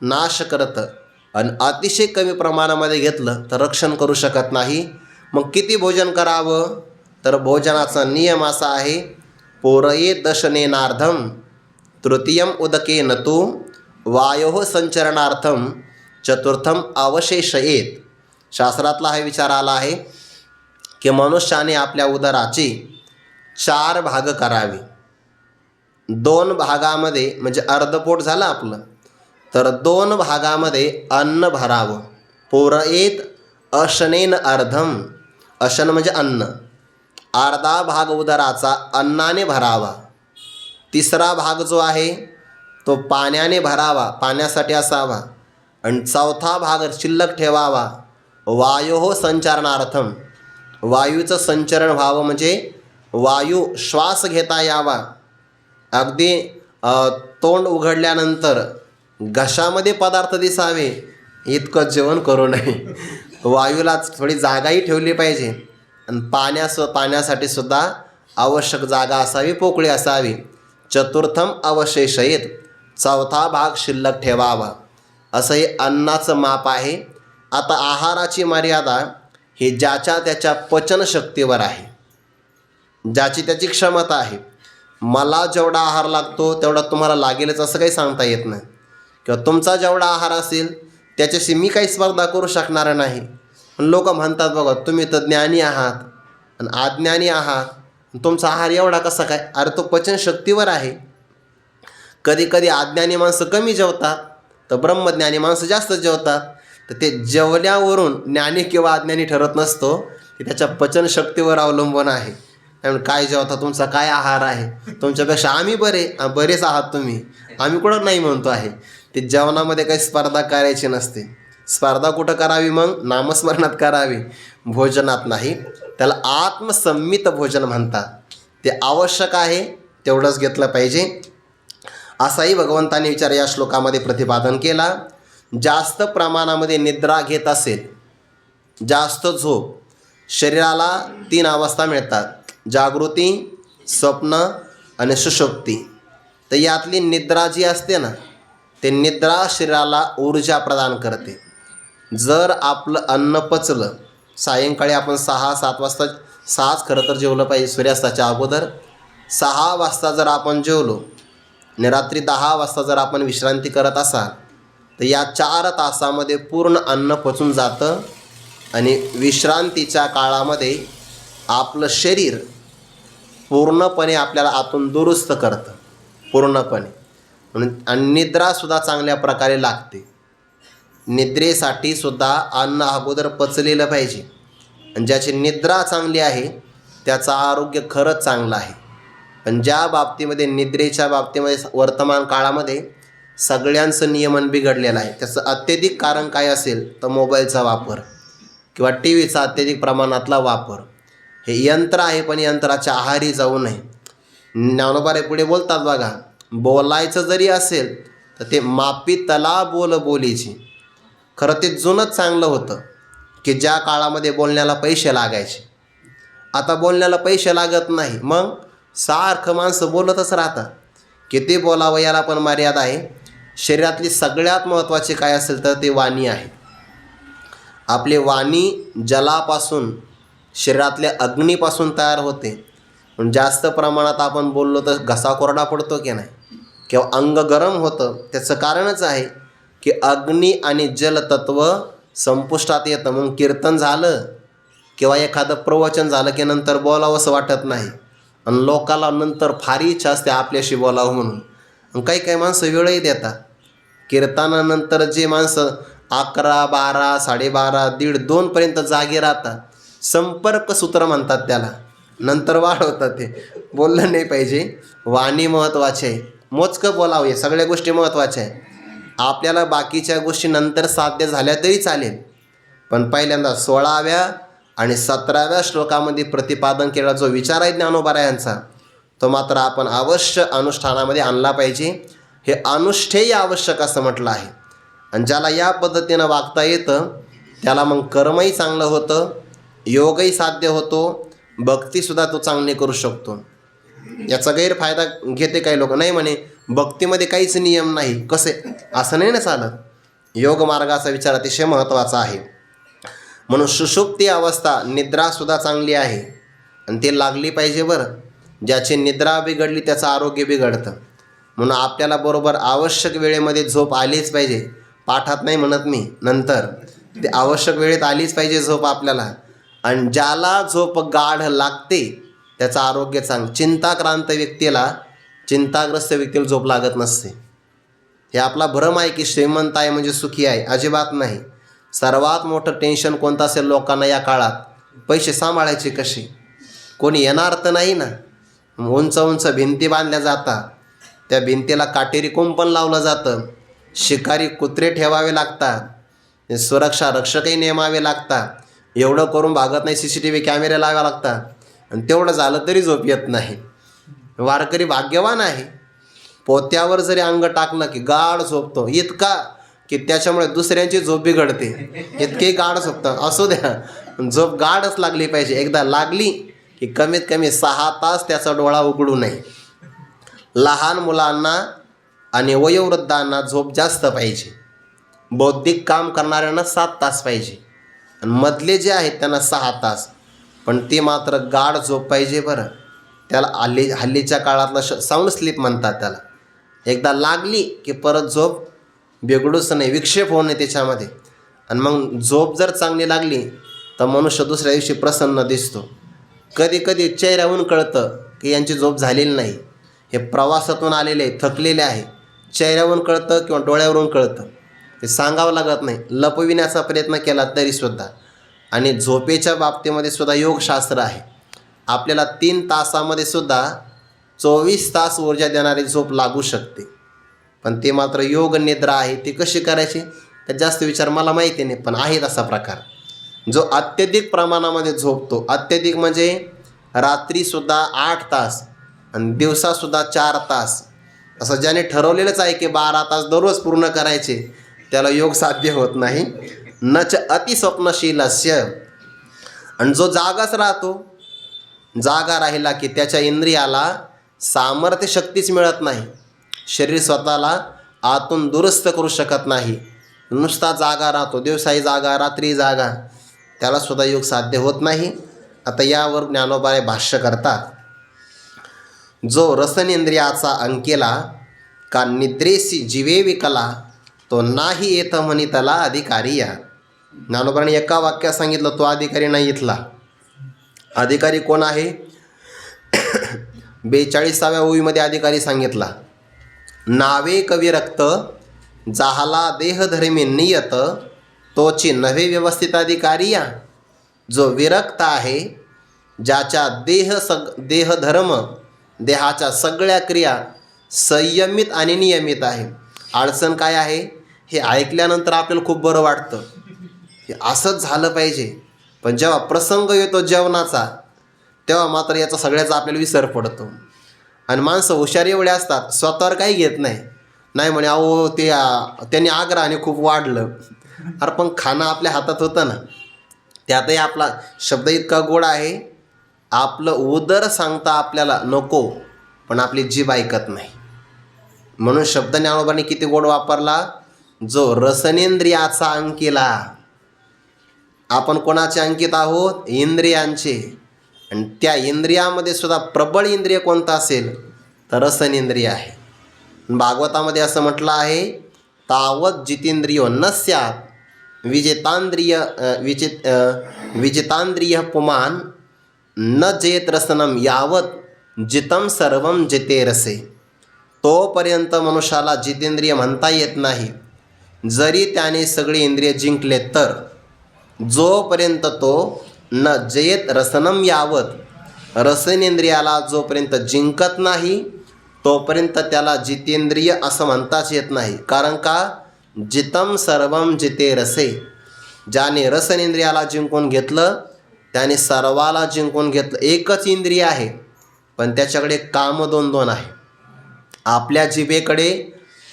नाश करतं आणि अतिशय कमी प्रमाणामध्ये घेतलं तर रक्षण करू शकत नाही. मग किती भोजन करावं? तर भोजनाचा नियम असा आहे, पोरये दशनेनार्धम तृतीयम उदकेन तु वायोः संचरणार्थम चतुर्थम अवशेषयेत. शास्त्रातला हा विचार आला आहे की मनुष्याने आपल्या उदराचे 4 भाग करावे. 2 भागामध्ये म्हणजे अर्धपोट झालं आपलं, तर 2 भागामध्ये अन्न भरावं. पोरयेत अशनेन अर्धम, अशन म्हणजे अन्न, अर्धा भाग उदराचा अन्नाने भरावा. तिसरा भाग जो आहे तो पाण्याने भरावा, पाण्यासाठी असावा. आणि चौथा भाग शिल्लक ठेवावा वायो संचारणार्थम, वायूचं संचरण व्हावं म्हणजे वायू श्वास घेता यावा. अगदी तोंड उघडल्यानंतर घशामध्ये पदार्थ दिसावे इतकं जेवण करू नये. वायूला थोडी जागाही ठेवली पाहिजे. आणि पाण्यासाठी सुद्धा आवश्यक जागा असावी, पोकळी असावी. चतुर्थम अवशेषयेत, चौथा भाग शिल्लक ठेवावा. असं हे अन्नाचं माप आहे. आता आहाराची मर्यादा ही ज्याच्या त्याच्या पचनशक्तीवर आहे, ज्याची त्याची क्षमता आहे. मला जेवढा आहार लागतो तेवढा तुम्हाला लागेलच असं काही सांगता येत नाही. किंवा तुमचा जेवढा आहार असेल त्याच्याशी मी काही स्पर्धा करू शकणार नाही. पण लोक म्हणतात बघा, तुम्ही तर ज्ञानी आहात आणि अज्ञानी आहात, तुमचा आहार एवढा कसा काय? अरे तो पचनशक्तीवर आहे. कधी कधी अज्ञानी माणसं कमी जेवतात तर ब्रह्मज्ञानी माणसं जास्त जेवतात. तर ते जेवल्यावरून ज्ञानी किंवा अज्ञानी ठरत नसतो, ते त्याच्या पचनशक्तीवर अवलंबून आहे. त्यामुळे काय जेवता, तुमचा काय आहार आहे, तुमच्यापेक्षा आम्ही बरेच आहात तुम्ही, आम्ही कुठं नाही म्हणतो आहे. ते जेवणामध्ये काही स्पर्धा करायची नसते. स्पर्धा कुठं करावी? मग नामस्मरणात करावी, भोजनात नाही. त्याला आत्मसंमित भोजन म्हणतात. ते आवश्यक आहे तेवढंच घेतलं पाहिजे. असाही भगवंताने विचार या श्लोकामध्ये प्रतिपादन केला. जास्त प्रमाणामध्ये निद्रा घेत असेल, जास्त झोप, शरीराला 3 अवस्था मिळतात, जागृती, स्वप्न आणि सुषुप्ती. तर यातली निद्रा जी असते ना, ते निद्रा शरीराला ऊर्जा प्रदान करते. जर आपलं अन्न पचलं, सायंकाळी आपण 6-7 वाजता, 6च खरं तर जेवलं पाहिजे सूर्यास्ताच्या अगोदर, 6 वाजता जर आपण जेवलो आणि रात्री 10 वाजता जर आपण विश्रांती करत असाल तर या 4 तासामध्ये पूर्ण अन्न पचून जातं. आणि विश्रांतीच्या काळामध्ये आपलं शरीर पूर्णपणे आपल्याला आतून दुरुस्त करतं, पूर्णपणे. म्हणून आणि निद्रासुद्धा चांगल्या प्रकारे लागते. निद्रेसाठी सुद्धा अन्न अगोदर पचलेलं पाहिजे. आणि ज्याची निद्रा चांगली आहे त्याचं आरोग्य खरंच चांगलं आहे. पण ज्या बाबतीमध्ये निद्रेच्या बाबतीमध्ये वर्तमान काळामध्ये सगळ्यांचं नियमन बिघडलेलं आहे. त्याचं अत्यधिक कारण काय असेल तर मोबाईलचा वापर किंवा टी व्हीचा अत्यधिक प्रमाणातला वापर. हे यंत्र आहे पण यंत्राच्या आहारी जाऊ नये. ज्ञानोबारे पुढे बोलतात बघा, बोलायचं जरी असेल तर ते मापी तला बोल बोलीची. खरं ते जुनंच चांगलं होतं की ज्या काळामध्ये बोलण्याला पैसे लागायचे. आता बोलण्याला पैसे लागत नाही, मग सारखं माणसं बोलतच राहतात. किती बोलावं याला पण मर्यादा आहे. शरीरातली सगळ्यात महत्त्वाची काय असेल तर ते वाणी आहे. आपली वाणी जलापासून, शरीरातल्या अग्नीपासून तयार होते. पण जास्त प्रमाणात आपण बोललो तर घसा कोरडा पडतो की नाही, किंवा अंग गरम होतं. त्याचं कारणच आहे की अग्नी आणि जलतत्व संपुष्टात येतं. मग कीर्तन झालं किंवा एखादं प्रवचन झालं की नंतर बोलावं असं वाटत नाही. आणि लोकाला नंतर फार इच्छा असते आपल्याशी बोलावं म्हणून. काही काही माणसं वेळही देतात. कीर्तनानंतर जे माणसं 11, 12, 12:30, 1:30, 2पर्यंत जागे राहतात, संपर्क सूत्र म्हणतात त्याला, नंतर वाढवतात. ते बोललं नाही पाहिजे. वाणी महत्त्वाची आहे, मोजकं बोलावं, हे सगळ्या गोष्टी महत्त्वाच्या आहे. आपल्याला बाकीच्या गोष्टी नंतर साध्य झाल्या तरी चालेल, पण पहिल्यांदा 16व्या आणि 17व्या श्लोकामध्ये प्रतिपादन केलेला जो विचार आहे ज्ञानोबा यांचा, तो मात्र आपण अवश्य अनुष्ठानामध्ये आणला पाहिजे. हे अनुष्ठेय आवश्यक असं म्हटलं आहे. आणि ज्याला या पद्धतीनं वागता येतं त्याला मग कर्मही चांगलं होतं, योगही साध्य होतो, भक्तीसुद्धा तो चांगली करू शकतो. याचा गैरफायदा घेते काही लोक, नाही म्हणे भक्तीमध्ये काहीच नियम नाही, कसे, असं नाही ना चालत. योग मार्गाचा विचार अतिशय महत्त्वाचा आहे. म्हणून सुषुप्ती अवस्था, निद्रासुद्धा चांगली आहे आणि ती लागली पाहिजे बरं. ज्याची निद्रा बिघडली त्याचं आरोग्य बिघडतं. म्हणून आपल्याला बरोबर आवश्यक वेळेमध्ये झोप आलीच पाहिजे. पाठात नाही म्हणत मी, नंतर ते आवश्यक वेळेत आलीच पाहिजे झोप आपल्याला. आणि ज्याला झोप गाढ लागते त्याचं आरोग्य चिंताक्रांत व्यक्तीला, चिंताग्रस्त व्यक्तीला झोप लागत नसते. हे आपला भ्रम आहे की श्रीमंत आहे म्हणजे सुखी आहे, अजिबात नाही. सर्वात मोठं टेन्शन कोणतं असेल लोकांना या काळात? पैसे सांभाळायचे कसे? कोणी येणार तर नाही ना. उंच उंच भिंती बांधल्या जातात, त्या भिंतीला काटेरी कुंपण लावलं जातं, शिकारी कुत्रे ठेवावे लागतात, सुरक्षा रक्षकही नेमावे लागतात, एवढं करून भागत नाही, CCTV कॅमेरे लावावे लागतात, आणि तेवढं झालं तरी झोप येत नाही. वारकरी भाग्यवान आहे, पोत्यावर जरी अंग टाकलं की गाढ झोपतो, इतका की त्याच्यामुळे दुसऱ्यांची झोप बिघडते, इतके गाढ झोपतं. असू द्या, झोप गाढच लागली पाहिजे. एकदा लागली की कमीत कमी 6 तास त्याचा डोळा उघडू नये. लहान मुलांना आणि वयोवृद्धांना झोप जास्त पाहिजे. बौद्धिक काम करणाऱ्यांना 7 तास पाहिजे, आणि मधले जे आहेत त्यांना 6 तास, पण ती मात्र गाढ झोप पाहिजे बरं. त्याला हल्लीच्या काळातलं साऊंड स्लीप म्हणतात त्याला. एकदा लागली की परत झोप बिघडूच नाही, विक्षेप होऊ नये त्याच्यामध्ये. आणि मग झोप जर चांगली लागली तर मनुष्य दुसऱ्या दिवशी प्रसन्न दिसतो. कधी कधी चेहऱ्यावरून कळतं की यांची झोप झालेली नाही, हे प्रवासातून आलेले थकलेले आहे. चेहऱ्यावरून कळतं किंवा डोळ्यावरून कळतं, ते सांगावं लागत नाही. लपविण्याचा प्रयत्न केला तरीसुद्धा. आणि झोपेच्या बाबतीमध्ये सुद्धा योगशास्त्र आहे. आपल्याला 3 तासामध्ये सुद्धा 24 तास ऊर्जा देणारी झोप लागू शकते, पण ते मात्र योग निद्रा आहे. ती कशी करायची तर जास्त विचार मला माहिती नाही, पण आहे तसा प्रकार. जो अत्यधिक प्रमाणामध्ये झोपतो, अत्यधिक म्हणजे रात्रीसुद्धा 8 तास आणि दिवसासुद्धा 4 तास, असं ज्याने ठरवलेलंच आहे की 12 तास दररोज पूर्ण करायचे, त्याला योग साध्य होत नाही. नच अतिस्वप्नशीलस्य. आणि जो जागाच राहतो, जागा राहिला की त्याच्या इंद्रियाला सामर्थ्य शक्तीच मिळत नाही, शरीर स्वतःला आतून दुरुस्त करू शकत नाही, नुसता जागा राहतो, दिवसाही जागा रात्री जागा, त्यालासुद्धा योग साध्य होत नाही. आता यावर ज्ञानोबाळे भाष्य करतात. जो रसनेंद्रियाचा अंकेला का निद्रेसी जीवे विकला, तो नाही येत म्हणी त्याला अधिकारी या. ज्ञानोबाने एका वाक्यात सांगितलं, तो अधिकारी नाही इथला. अधिकारी कोण आहे? 42व्या ओवीमध्ये अधिकारी सांगितला. नावे कविरक्त जाहला देहधर्मी नियत, तोची नव्हे व्यवस्थित अधिकारी या. जो विरक्त आहे, ज्याच्या देहधर्म, देहाच्या सगळ्या क्रिया संयमित आणि नियमित आहे. अडचण काय आहे? हे ऐकल्यानंतर आपल्याला खूप बरं वाटतं, हे असंच झालं पाहिजे, पण जेव्हा प्रसंग येतो जेवणाचा, तेव्हा मात्र याचा सगळ्याचा आपल्याला विसर पडतो. आणि माणसं हुशार एवढे असतात, स्वतःवर काही घेत नाही म्हणे, अहो ते त्यांनी आग्रहाने खूप वाढलं. अरे पण खाणं आपल्या हातात होतं ना. त्यातही आपला शब्द इतका गोड आहे, आपलं उदर सांगता आपल्याला नको, पण आपली जीभ ऐकत नाही. म्हणून शब्द ज्ञानोबांनी किती गोड वापरला, जो रसनेंद्रियाचा अंकिला. आपण कोणाचे अंकित आहोत? इंद्रियांचे. आणि त्या इंद्रियामध्ये सुद्धा प्रबळ इंद्रिय कोणतं असेल तर रसनेंद्रिय आहे. भागवतामध्ये असं म्हटलं आहे, तावत जितेंद्रियो न स्यात् विजितांद्रिय पुमान न जेत रसनम यावत जितम सर्वम जिते रसे. तोपर्यंत मनुष्याला जितेंद्रिय म्हणता येत नाही, जरी त्याने सगळे इंद्रिय जिंकले तर. जोपर्यंत तो न जयत रसनम यावत, रसनेंद्रियाला जोपर्यंत जिंकत नाही तोपर्यंत त्याला जितेंद्रिय असं म्हणताच येत नाही. कारण का? जितम सर्वम जिते रसे. ज्याने रसनेंद्रियाला जिंकून घेतलं त्याने सर्वाला जिंकून घेतलं. एकच इंद्रिय आहे, पण त्याच्याकडे काम 2 आहे. आपल्या जिभेकडे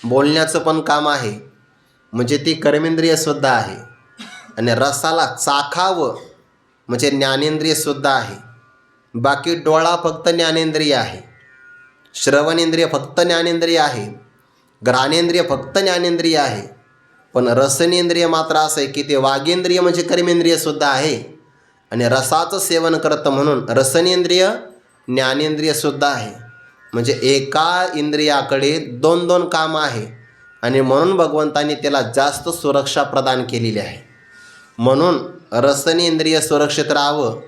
बोलण्याचं पण काम आहे, म्हणजे ती कर्मेंद्रियसुद्धा आहे. आणि रसाला चाखावं म्हणजे ज्ञानेंद्रियसुद्धा आहे. बाकी डोळा फक्त ज्ञानेंद्रिय आहे, श्रवणेंद्रिय फक्त ज्ञानेंद्रिय आहे, घ्राणेंद्रिय फक्त ज्ञानेंद्रिय आहे. पण रसनेंद्रिय मात्र असं आहे की ते वागेंद्रिय म्हणजे कर्मेंद्रियसुद्धा आहे. आणि रसाचं सेवन करतं म्हणून रसनेंद्रिय ज्ञानेंद्रियसुद्धा आहे. म्हणजे एका इंद्रियाकडे 2 कामं आहे, आणि म्हणून भगवंतांनी त्याला जास्त सुरक्षा प्रदान केलेली आहे. म्हणून रसनेंद्रिय सुरक्षित राहावं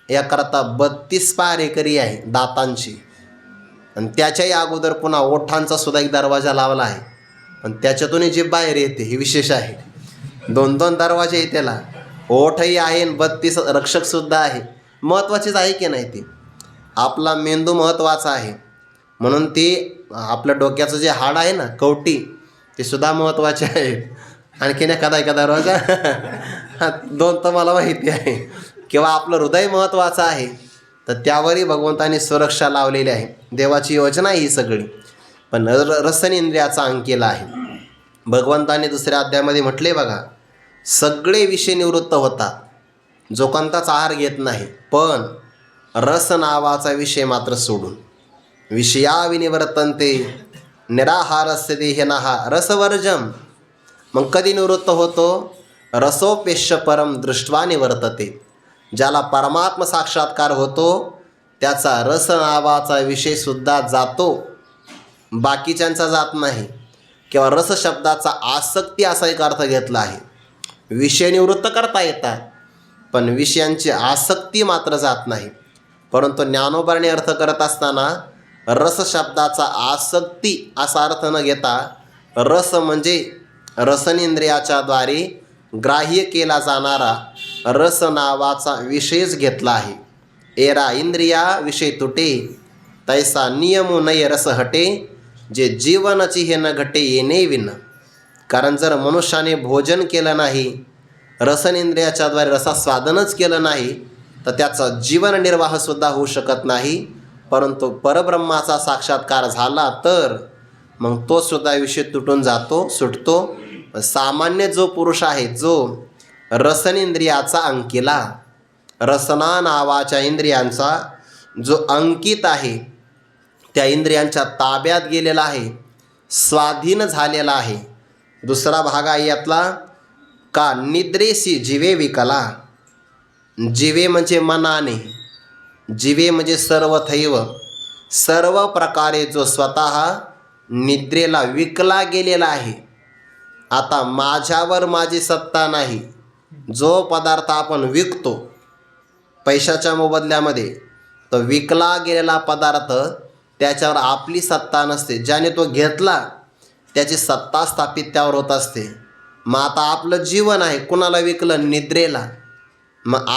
याकरता 32 पारेकरी आहे दातांची. आणि त्याच्याही अगोदर पुन्हा ओठांचा सुद्धा एक दरवाजा लावला आहे, पण त्याच्यातूनही जीभ बाहेर येते, हे विशेष आहे. दोन दोन दरवाजे आहे त्याला, ओठही आहे आणि 32 रक्षकसुद्धा आहे. महत्त्वाचीच आहे की नाही ती. आपला मेंदू महत्त्वाचा आहे, म्हणून ती आपल्या डोक्याचं जे हाड आहे ना, कवटी, ते सुद्धा महत्त्वाचे आहे. आणखीन एखादा दरवाजा दोन तर मला माहिती आहे. किंवा आपलं हृदय महत्त्वाचं आहे, तर त्यावरही भगवंताने सुरक्षा लावलेली आहे. देवाची योजना आहे ही सगळी. पण रसनेंद्रियाचा अंक केला आहे. भगवंताने दुसऱ्या अध्यायामध्ये म्हटले बघा, सगळे विषय निवृत्त होतात जो कोणताच आहार घेत नाही, पण रस नावाचा विषय मात्र सोडून. विषया विनिवर्तन्ते निराहारस्य देहिनः रसवर्जम. मग कधी निवृत्त होतो? रसोपेश्य परम दृष्ट्वा निवर्तते. ज्याला परमात्म साक्षात्कार होतो त्याचा रस नावाचा विषयसुद्धा जातो, बाकीच्यांचा जात नाही. किंवा रस शब्दाचा आसक्ती असा एक अर्थ घेतला आहे. विषय निवृत्त करता येतात, पण विषयांची आसक्ती मात्र जात नाही. परंतु ज्ञानोबाने अर्थ करत असताना रस शब्दाचा आसक्ती असा अर्थ न घेता रस म्हणजे रसनेंद्रियाच्या द्वारे ग्राह्य केला जाणारा रस नावाचा विषयच घेतला आहे. एरा इंद्रिया विषय तुटे तैसा नियमो नय रस हटे, जे जीवनाची हे न घटे येणे विन. कारण जर मनुष्याने भोजन केलं नाही, रसनेंद्रियाच्या द्वारे रसास्वादनच केलं नाही, तर त्याचा जीवननिर्वाहसुद्धा होऊ शकत नाही. परंतु परब्रह्माचा साक्षात्कार झाला तर मग तो सुद्धा विषय तुटून जातो, सुटतो. सामान्य जो पुरुष आहे, जो रसनेंद्रियाचा अंकिला, रसना नावाच्या इंद्रियांचा जो अंकित आहे, त्या इंद्रियांच्या ताब्यात गेलेला आहे, स्वाधीन झालेला आहे. दुसरा भाग आहे यातला, का निद्रेसी जीवे विकला. जीवे म्हणजे मनाने, जीवे म्हणजे सर्वथैव, सर्व प्रकारे जो स्वतः निद्रेला विकला गेलेला आहे. आता माझ्यावर माझी सत्ता नाही. जो पदार्थ आपण विकतो पैशाच्या मोबदल्यामध्ये, तो विकला गेलेला पदार्थ, त्याच्यावर आपली सत्ता नसते. ज्याने तो घेतला त्याची सत्ता स्थापित त्यावर होत असते. मग आता आपलं जीवन आहे, कुणाला विकलं? निद्रेला. मग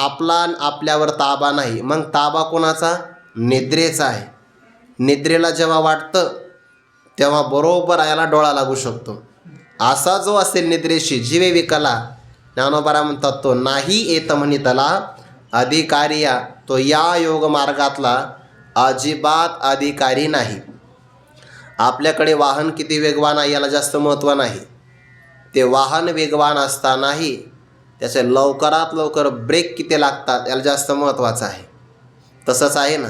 आपल्यावर ताबा नाही. मग ताबा कोणाचा? निद्रेचा आहे. निद्रेला जेव्हा वाटतं तेव्हा बरोबर याला डोळा लागू शकतो. असा जो असेल निद्रेशी जीवे विकला, ज्ञानोबा म्हणतात तो नाही येत म्हणितला अधिकारिया, तो या योग मार्गातला अजिबात अधिकारी नाही. आपल्याकडे वाहन किती वेगवान आहे याला जास्त महत्त्व नाही. ते वाहन वेगवान असतानाही त्याचे लवकरात लवकर ब्रेक किती लागतात याला जास्त महत्त्वाचं आहे. तसंच आहे ना,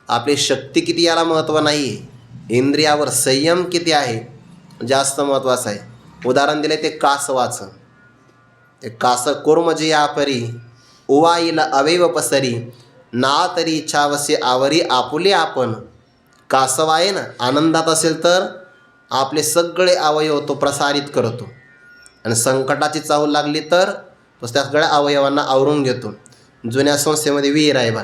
आपली शक्ती किती याला महत्त्व नाही आहे. इंद्रियावर संयम किती आहे जास्त महत्त्वाचं आहे. उदाहरण दिले ते कासवाचं. ते कास कुर्मजी आपरी उवाईला अवैव पसरी, ना तरी इच्छावसे आवरी आपुले आपण. कासव आहे ना, आनंदात असेल तर आपले सगळे अवयव तो प्रसारित करतो, आणि संकटाची चाहूल लागली तर तो त्या सगळ्या अवयवांना आवरून घेतो. जुन्या संस्थेमध्ये विहीर आहे बघा,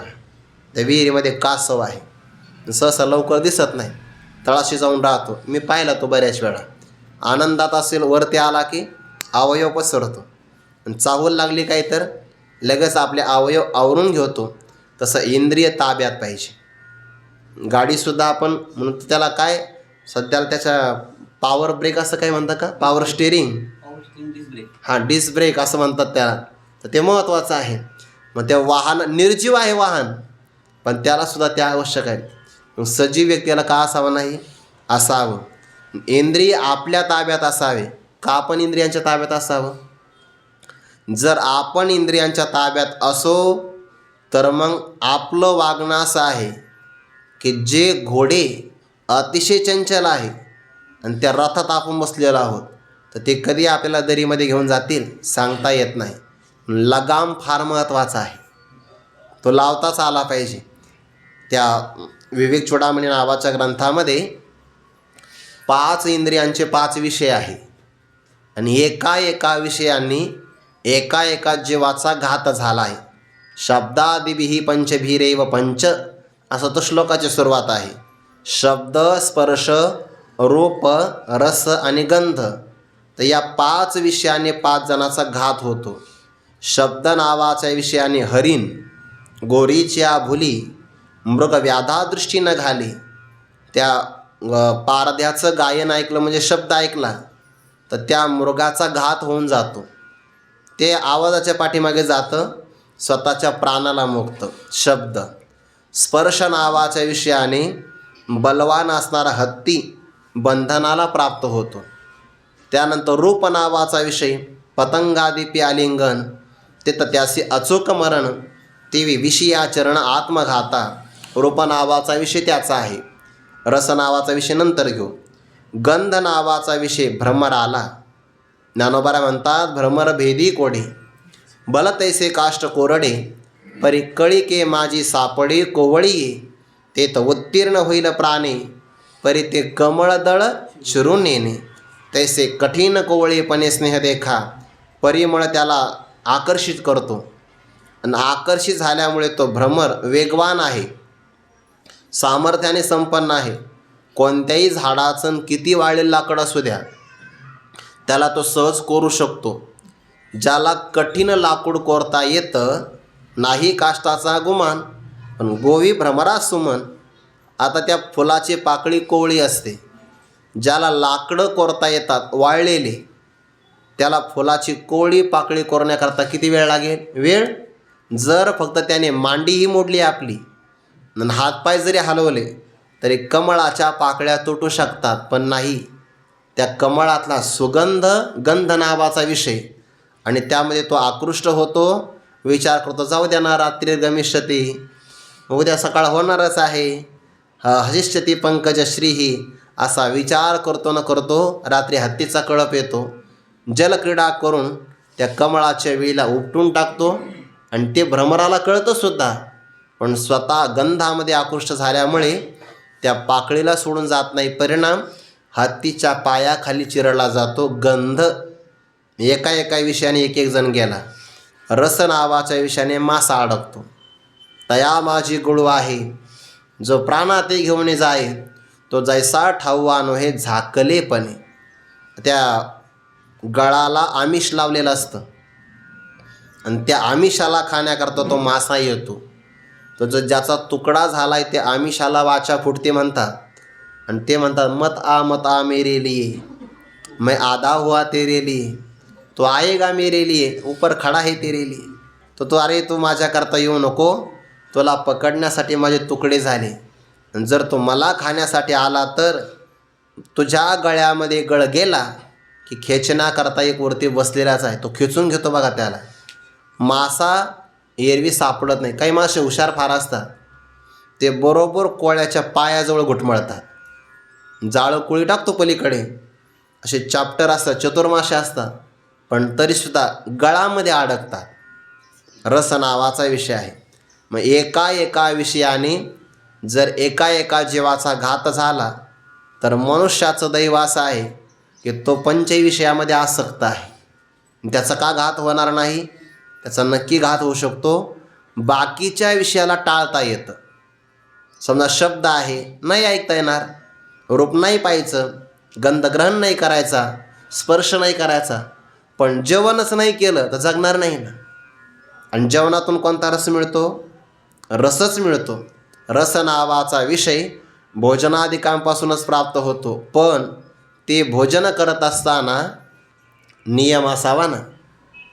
त्या विहिरीमध्ये कासव आहे. सहसा लवकर दिसत नाही, तळाशी जाऊन राहतो. मी पाहिला तो बऱ्याच वेळा. आनंदात असेल वरती आला की अवयव पसरतो, आणि चाहूल लागली काय तर लगेच आपले अवयव आवरून घेतो. तसं इंद्रिय ताब्यात पाहिजे. गाडीसुद्धा आपण म्हणून त्याला काय सध्याला त्याच्या पॉवर ब्रेक असं काय म्हणतात का, पॉवर स्टेरिंग, हां डिस्क ब्रेक असं म्हणतात त्याला. तर ते महत्त्वाचं आहे. मग ते वाहन निर्जीव आहे वाहन, पण त्यालासुद्धा त्या आवश्यक आहे. मग सजीव व्यक्तीला का असावं नाही? असावं. इंद्रिय आपल्या ताब्यात असावे. का आपण इंद्रियांच्या ताब्यात असावं? जर आपण इंद्रियांच्या ताब्यात असो तर मग आपलं वागणं असं आहे की जे घोडे अतिशय चंचल आहे आणि त्या रथात आपण बसलेलो आहोत, तर ते कधी आपल्याला दरीमध्ये घेऊन जातील सांगता येत नाही. लगाम फार महत्त्वाचा आहे, तो लावताच आला पाहिजे. त्या विवेक चूडामणी नावाच्या ग्रंथामध्ये 5 इंद्रियांचे 5 विषय आहे, आणि एका विषयांनी एका जीवाचा घात झाला आहे. शब्दादिभिः पंचभिरेव पंच, असं तो श्लोकाची सुरुवात आहे. शब्द, स्पर्श, रूप, रस आणि गंध तर या 5 विषयाने 5 जणांचा घात होतो. शब्द नावाच्या विषयाने हरिण गोरीच्या भुली मृग व्याधा दृष्टी न घाली. त्या पारध्याचं गायन ऐकलं म्हणजे शब्द ऐकला तर त्या मृगाचा घात होऊन जातो. ते आवाजाच्या पाठीमागे जातं, स्वतःच्या प्राणाला मुकतं. शब्द. स्पर्श नावाच्या विषयाने बलवान असणारा हत्ती बंधनाला प्राप्त होतो. त्यानंतर रूप नावाचा विषय पतंगादिपी आलिंगन ते तर त्यासी अचूक मरण तेवी विषयाचरण आत्मघाता. रूप नावाचा विषय त्याचा आहे. रस नावाचा विषय नंतर घेऊ. गंध नावाचा विषय भ्रमराला. ज्ञानोबा म्हणतात भ्रमर भेदी कोडे बल तैसे काष्ट कोरडे परी कळिके माझी सापडे कोवळी ते तर उत्तीर्ण होईल प्राणे परी ते कमळदळ चिरून नेणे. तैसे कठीण कोवळीपणे स्नेह देखा परिमळ त्याला आकर्षित करतो आणि आकर्षित झाल्यामुळे तो भ्रमर वेगवान आहे, सामर्थ्याने संपन्न आहे. कोणत्याही झाडाचं किती वाळलेलं लाकड असू द्या त्याला तो सहज कोरू शकतो. ज्याला कठीण लाकूड कोरता येतं नाही काष्टाचा गुमान पण गोवी भ्रमरा सुमन. आता त्या फुलाची पाकळी कोवळी असते. ज्याला लाकडं कोरता येतात वाळलेले त्याला फुलाची कोवळी पाकळी कोरण्याकरता किती वेळ लागेल? वेळ. जर फक्त त्याने मांडीही मोडली आपली आणि हातपाय जरी हलवले तरी कमळाच्या पाकळ्या तुटू शकतात, पण नाही. त्या कमळातला सुगंध गंध नावाचा विषय आणि त्यामध्ये तो आकृष्ट होतो. विचार करतो जाऊ द्या ना, रात्री गमिष्यती, उद्या सकाळ होणारच आहे. हजिष्यती पंकज श्रीही असा विचार करतो न करतो रात्री हत्तीचा कळप येतो. जलक्रीडा करून त्या कमळाच्या वेळीला उपटून टाकतो आणि ते भ्रमराला कळतंसुद्धा, पण स्वतः गंधामध्ये आकृष्ट झाल्यामुळे त्या पाकळीला सोडून जात नाही. परिणाम हत्तीच्या पायाखाली चिरला जातो गंध. एका विषयाने एक जण गेला. रस नावाच्या विषयाने मासा अडकतो. तया माझी गुळू आहे जो प्राणाते घेऊन जाय तो जैसा ठाऊवा नोहे झाकलेपणे. त्या गळाला आमिष लावलेलं असतं आणि त्या आमिषाला खाण्याकरता तो मासा येतो. तो ज्याचा तुकडा झाला आहे ते आमिषाला वाचा फुटते म्हणतात आणि ते म्हणतात मत आ मेरे लिए, मैं आधा हुआ तेरे लिए, तो आएगा मेरे लिए, ऊपर खडा है तेरे लिए. तो अरे तू माझ्याकरता येऊ नको, तुला पकडण्यासाठी माझे तुकडे झाले. जर तो मला खाण्यासाठी आला तर तुझ्या गळ्यामध्ये गळ गेला की खेचण्याकरता एक वरती बसलेलाच आहे, तो खेचून घेतो बघा त्याला. मासा एरवी सापडत नाही. काही मासे हुशार फार असतात, ते बरोबर कोळ्याच्या पायाजवळ घुटमळतात. जाळं कुळी टाकतो पलीकडे, असे चाप्टर असतात, चतुर्मासे असतात, पण तरीसुद्धा गळामध्ये अडकतात. रस नावाचा विषय आहे. मग एका विषयाने जर एका जीवाचा घात झाला तर मनुष्याचं दैव असं आहे की तो पंचही विषयामध्ये आसक्त आहे. त्याचा का घात होणार नाही? त्याचा नक्की घात होऊ शकतो. बाकीच्या विषयाला टाळता येतं. समजा शब्द आहे, नाही ऐकता येणार, रूप नाही पाहायचं, गंधग्रहण नाही करायचा, स्पर्श नाही करायचा, पण जेवणच नाही केलं तर जगणार नाही ना. आणि जेवणातून कोणता रस मिळतो? रसच मिळतो. रस नावाचा विषय भोजनादिकांपासूनच प्राप्त होतो, पण ते भोजन करत असताना नियम असावा ना.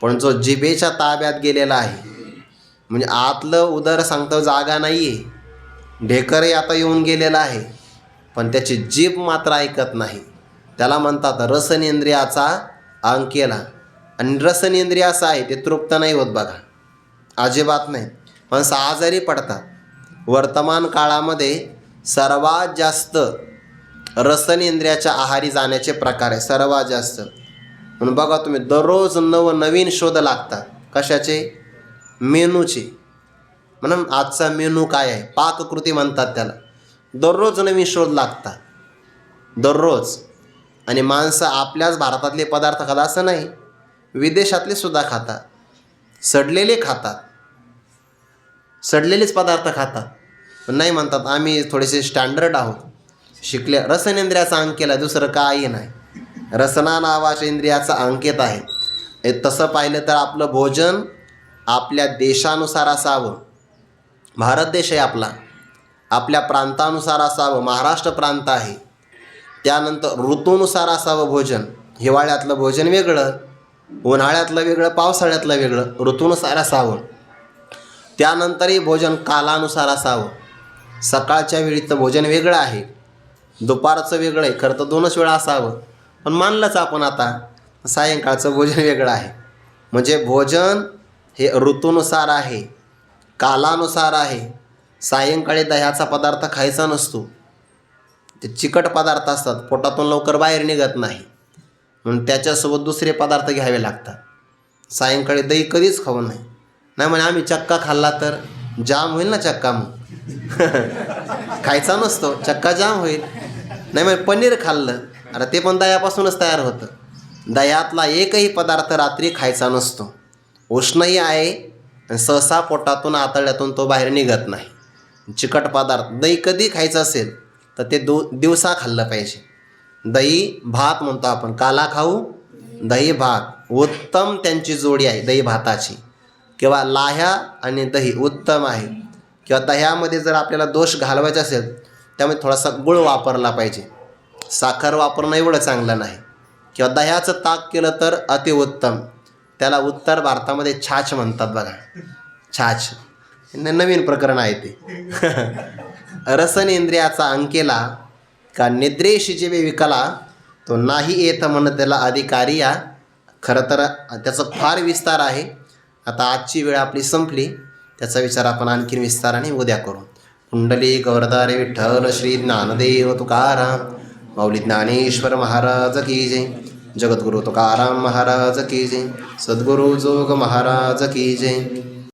पण जो जिभेच्या ताब्यात गेलेला आहे, म्हणजे आतलं उदर सांगतो जागा नाही आहे, ढेकरही आता येऊन गेलेला आहे, पण त्याची जीभ मात्र ऐकत नाही, त्याला म्हणतात रसनेंद्रियाचा अंकेला. आणि रसनेंद्रिय असं आहे ते तृप्त नाही होत बघा, अजिबात नाही. पण आजारी पडतात. वर्तमान काळामध्ये सर्वात जास्त रसनेंद्रियाच्या आहारी जाण्याचे प्रकार आहे, सर्वात जास्त. म्हणून बघा तुम्ही दररोज नवीन शोध लागतात. कशाचे? मेनूचे. म्हणून आजचा मेनू काय आहे, पाककृती म्हणतात त्याला. दररोज नवीन शोध लागतात, दररोज. आणि माणसं आपल्याच भारतातले पदार्थ खातात असं नाही, विदेशातले सुद्धा खातात. सडलेले खातात, सडलेलेच पदार्थ खातात. पण नाही म्हणतात आम्ही थोडेसे स्टँडर्ड आहोत, शिकले. रसनेंद्रियाचा अंक केला, दुसरं काही नाही. रसना नावाच्या इंद्रियाचा अंकित आहे. तसं पाहिलं तर आपलं भोजन आपल्या देशानुसार असावं. भारत देश आहे आपला, आपल्या प्रांतानुसार असावं. महाराष्ट्र प्रांत आहे. त्यानंतर ऋतूनुसार असावं भोजन. हिवाळ्यातलं भोजन वेगळं, उन्हाळ्यातलं वेगळं, पावसाळ्यातलं वेगळं, ऋतूनुसार असावं. त्यानंतरही भोजन कालानुसार असावं. सकाळच्या वेळीचं भोजन वेगळं आहे, दुपारचं वेगळं आहे. खरं तर 2च वेळा असावं, पण मानलंच आपण आता सायंकाळचं भोजन वेगळं आहे. म्हणजे भोजन हे ऋतूनुसार आहे, कालानुसार आहे. सायंकाळी दह्याचा पदार्थ खायचा नसतो. ते चिकट पदार्थ असतात, पोटातून लवकर बाहेर निघत नाही, म्हणून त्याच्यासोबत दुसरे पदार्थ घ्यावे लागतात. सायंकाळी दही कधीच खाऊ नये. नाही म्हणे आम्ही चक्का खाल्ला तर जाम होईल ना चक्का, मग खायचा नसतो, चक्का जाम होईल. नाही मग पनीर खाल्लं, अरे ते पण दह्यापासूनच तयार होतं. दह्यातला एकही पदार्थ रात्री खायचा नसतो. उष्णही आहे आणि सहसा पोटातून आतड्यातून तो बाहेर निघत नाही. चिकट पदार्थ दही कधी खायचं असेल तर ते दिवसा खाल्लं पाहिजे. दही भात म्हणतो आपण, काला खाऊ दही भात उत्तम त्यांची जोडी आहे दही भाताची. किंवा लाह्या आणि दही उत्तम आहे. किंवा दह्यामध्ये जर आपल्याला दोष घालवायचा असेल त्यामुळे थोडासा गुळ वापरला पाहिजे. साखर वापरणं एवढं चांगलं नाही. किंवा दह्याचं ताक केलं तर अतिउत्तम. त्याला उत्तर भारतामध्ये छाछ म्हणतात बघा, छाछ. नवीन प्रकरण आहे ते. रसनेंद्रियाचा अंकेला का निद्रेशी जे विकला तो नाही येत म्हण त्याला अधिकारी या. खरं तर त्याचं फार विस्तार आहे. आता आजची वेळ आपली संपली, त्याचा विचार आपण आणखीन विस्ताराने उद्या करू. कुंडली गौरधारे विठ्ठल श्री ज्ञानदेव तुकाराम माऊली ज्ञानेश्वर महाराज की जय. जगद्गुरु तुकाराम महाराज की जय. सद्गुरु जोग महाराज की जय.